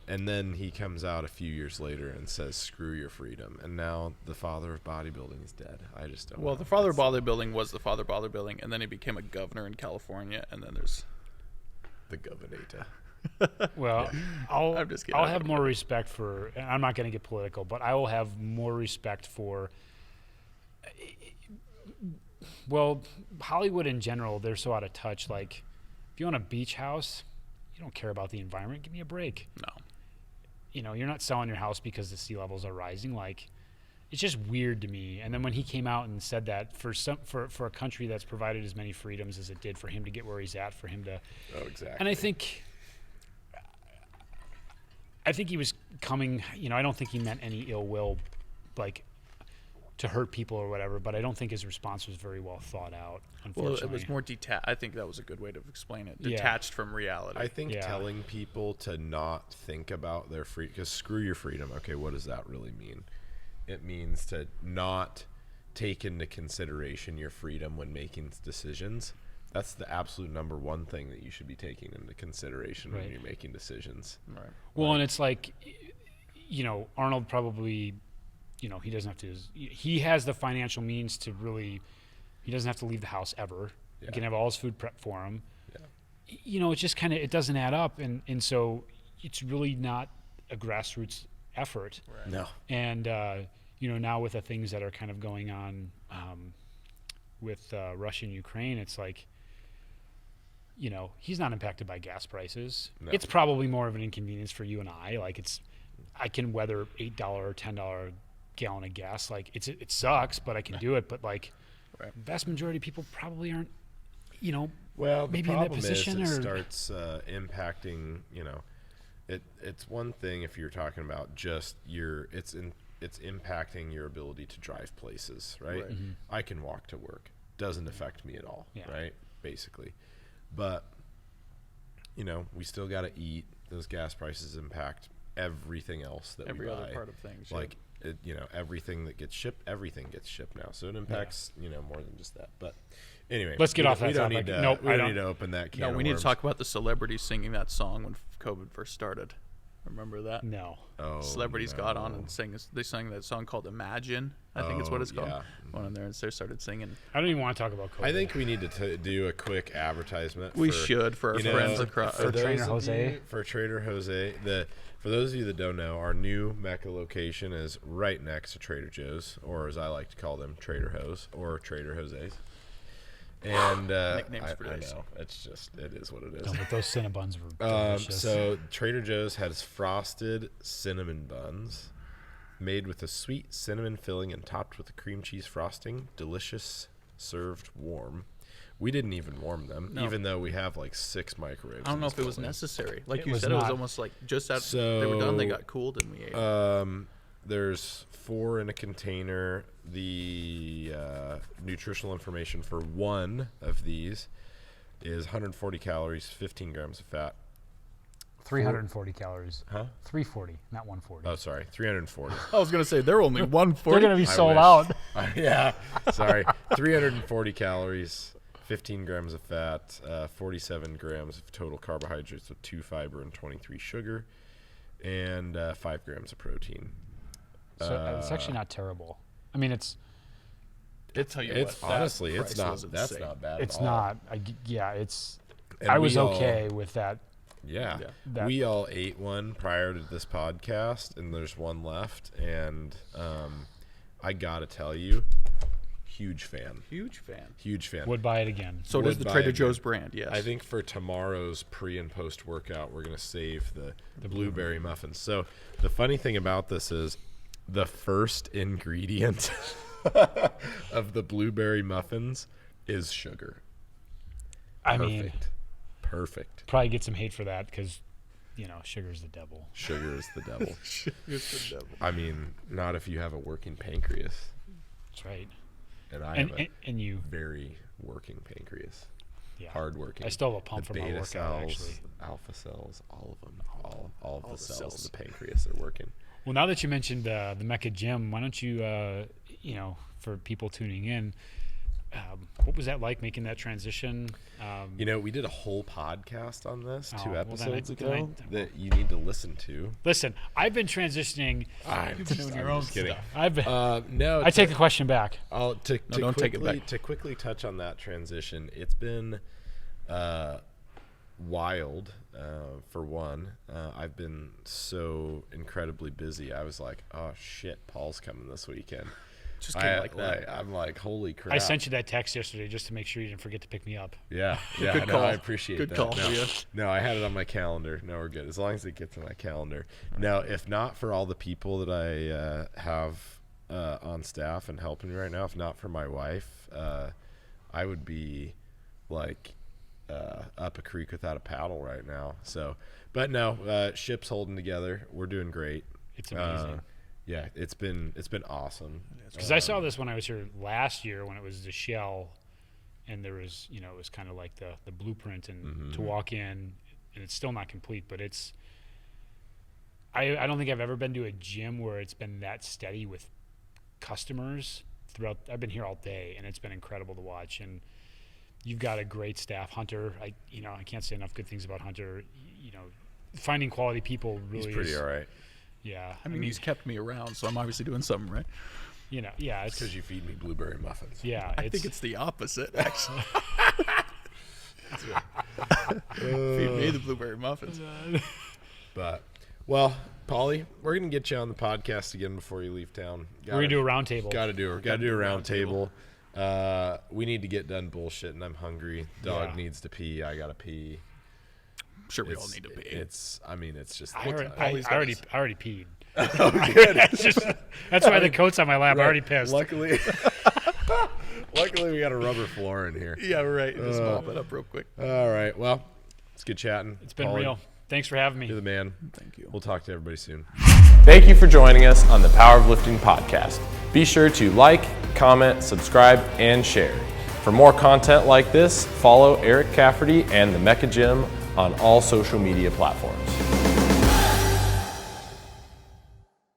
and then he comes out a few years later and says, "Screw your freedom." And now the father of bodybuilding is dead. I just don't. Well, know. the father of bodybuilding was the father of bodybuilding, and then he became a governor in California, and then there's... the governor. Well, I'm just kidding. I'll have more respect for, and I'm not going to get political, but I will have more respect for, well, Hollywood in general, they're so out of touch. Like, if you own a beach house, you don't care about the environment. Give me a break. No. You're not selling your house because the sea levels are rising. Like, it's just weird to me. And then when he came out and said that for a country that's provided as many freedoms as it did, for him to get where he's at, for him to, Oh, exactly. and I think he was coming. I don't think he meant any ill will, to hurt people or whatever. But I don't think his response was very well thought out. Well, Unfortunately, it was more detached. I think that was a good way to explain it. Yeah. Detached from reality. I think Yeah. telling people to not think about their because screw your freedom. Okay, what does that really mean? It means to not take into consideration your freedom when making decisions. That's the absolute number one thing that you should be taking into consideration when Right. you're making decisions. Right. Well, and it's like, Arnold probably, he doesn't have to. He has the financial means to really. He doesn't have to leave the house ever. Yeah. He can have all his food prepped for him. Yeah. It's just kind of, it doesn't add up, and so it's really not a grassroots effort. Right. No. And now with the things that are kind of going on with Russia and Ukraine, it's like, he's not impacted by gas prices. No. It's probably more of an inconvenience for you and I. Like I can weather $8 or $10 gallon of gas. Like it sucks, but I can do it. But like, Right. vast majority of people probably aren't, Well, the maybe in that problem position is it or starts impacting. It's one thing if you're talking about just it's impacting your ability to drive places, right? Right. Mm-hmm. I can walk to work, doesn't affect me at all, Yeah. right? Basically, but we still got to eat. Those gas prices impact everything else that Every we other buy. part of things. Like everything that gets shipped, everything gets shipped now, so it impacts more than just that. But anyway, Let's get off that we don't topic. need to. Nope, we I don't don't. need to open that can. No, of we need to worms. talk about the celebrities singing that song when COVID first started. Remember that? no. Oh, Celebrities got on no. and they sang that song called Imagine. I think it's what it's called. yeah. One in there, and they started singing. I don't even want to talk about COVID. I think we need to do a quick advertisement. We should for our friends across. for those Trader of Jose. you- for Trader Jose. For those of you that don't know, our new Mecca location is right next to Trader Joe's, or as I like to call them, Trader Joe's or Trader Jose's. And Nicknames for I days. know it is what it is. No, but those Cinnabons were delicious. So Trader Joe's has frosted cinnamon buns made with a sweet cinnamon filling and topped with a cream cheese frosting. Delicious, served warm. We didn't even warm them, No. even though we have like 6 microwaves. I don't in know this if it was building. necessary. Like It you was said, it was not. almost like just out. They were done. They So, got cooled, and we ate. There's 4 in a container. The nutritional information for one of these is 140 calories, 15 grams of fat. 340 calories. Huh? 340, not 140. Oh, sorry, 340. I was gonna say they're only 140. They're going to be I sold wish. out. Yeah, sorry. 340 calories, 15 grams of fat, 47 grams of total carbohydrates with 2 fiber and 23 sugar, and 5 grams of protein. So it's actually not terrible. I mean, it's Tell you It's what, that honestly, it's price was not. That's insane. not bad. it's at all. not. It's. And I was we all- okay with that. Yeah. Yeah. That- We all ate one prior to this podcast, and there's one left. And I gotta tell you, huge fan. Huge fan. Huge fan. Would buy it again. So does Would the buy Trader it. Joe's brand? Yes. I think for tomorrow's pre and post workout, we're gonna save the blueberry muffins. So the funny thing about this is, the first ingredient of the blueberry muffins is sugar. I mean, Perfect. probably get some hate for that because, sugar's the devil. Sugar is the devil. It's the devil. I mean, not if you have a working pancreas. That's right. And I And have a and you, very working pancreas. yeah. Hard working. I still have a pump The for my beta workout, cells, actually. alpha cells, all of them. All of all the the cells cells. of the pancreas are working. Well, now that you mentioned the Mecca Gym, why don't you, for people tuning in, what was that like making that transition? We did a whole podcast on this Oh, 2 well, then episodes then ago that you need to listen to. Listen, I've been transitioning. I'm doing your own just kidding. stuff. I've been. No, I take the question back. I'll to don't take it quickly back. to quickly touch on that transition. It's been wild. For one, I've been so incredibly busy. I was like, oh shit, Paul's coming this weekend. Just came like that. I'm like, holy crap. I sent you that text yesterday just to make sure you didn't forget to pick me up. Yeah, Good no, call. I appreciate Good that. call. No, Yeah. no, I had it on my calendar. No, we're good. As long as it gets on my calendar. Now, if not for all the people that I have on staff and helping me right now, if not for my wife, I would be like up a creek without a paddle right now. So, but no, ship's holding together. We're doing great. It's amazing. Yeah, it's been awesome. Because I saw this when I was here last year when it was the shell, and there was, it was kind of like the blueprint and to walk in, and it's still not complete, but it's. I don't think I've ever been to a gym where it's been that steady with customers throughout. I've been here all day, and it's been incredible to watch. And You've got a great staff. Hunter, I can't say enough good things about Hunter. Finding quality people really He's pretty all right. Yeah. I mean, he's kept me around, so I'm obviously doing something right. Yeah. It's because you feed me blueberry muffins. Yeah. I think it's the opposite, actually. Feed me the blueberry muffins. But, well, Paulie, we're going to get you on the podcast again before you leave town. We're going to do a round table. Got to do a round table. We need to get done bullshitting. I'm hungry. Dog needs to pee. I got to pee. I'm sure we all need to pee. It's just. I already peed. Oh, good. That's why the coat's on my lap. I already pissed. Luckily, we got a rubber floor in here. Yeah, right. Just mop it up real quick. All right. Well, it's good chatting. It's been Paulie, real. Thanks for having me. You're the man. Thank you. We'll talk to everybody soon. Thank you for joining us on the Power of Lifting podcast. Be sure to like, comment, subscribe, and share. For more content like this, follow Eric Cafferty and the Mecca Gym on all social media platforms.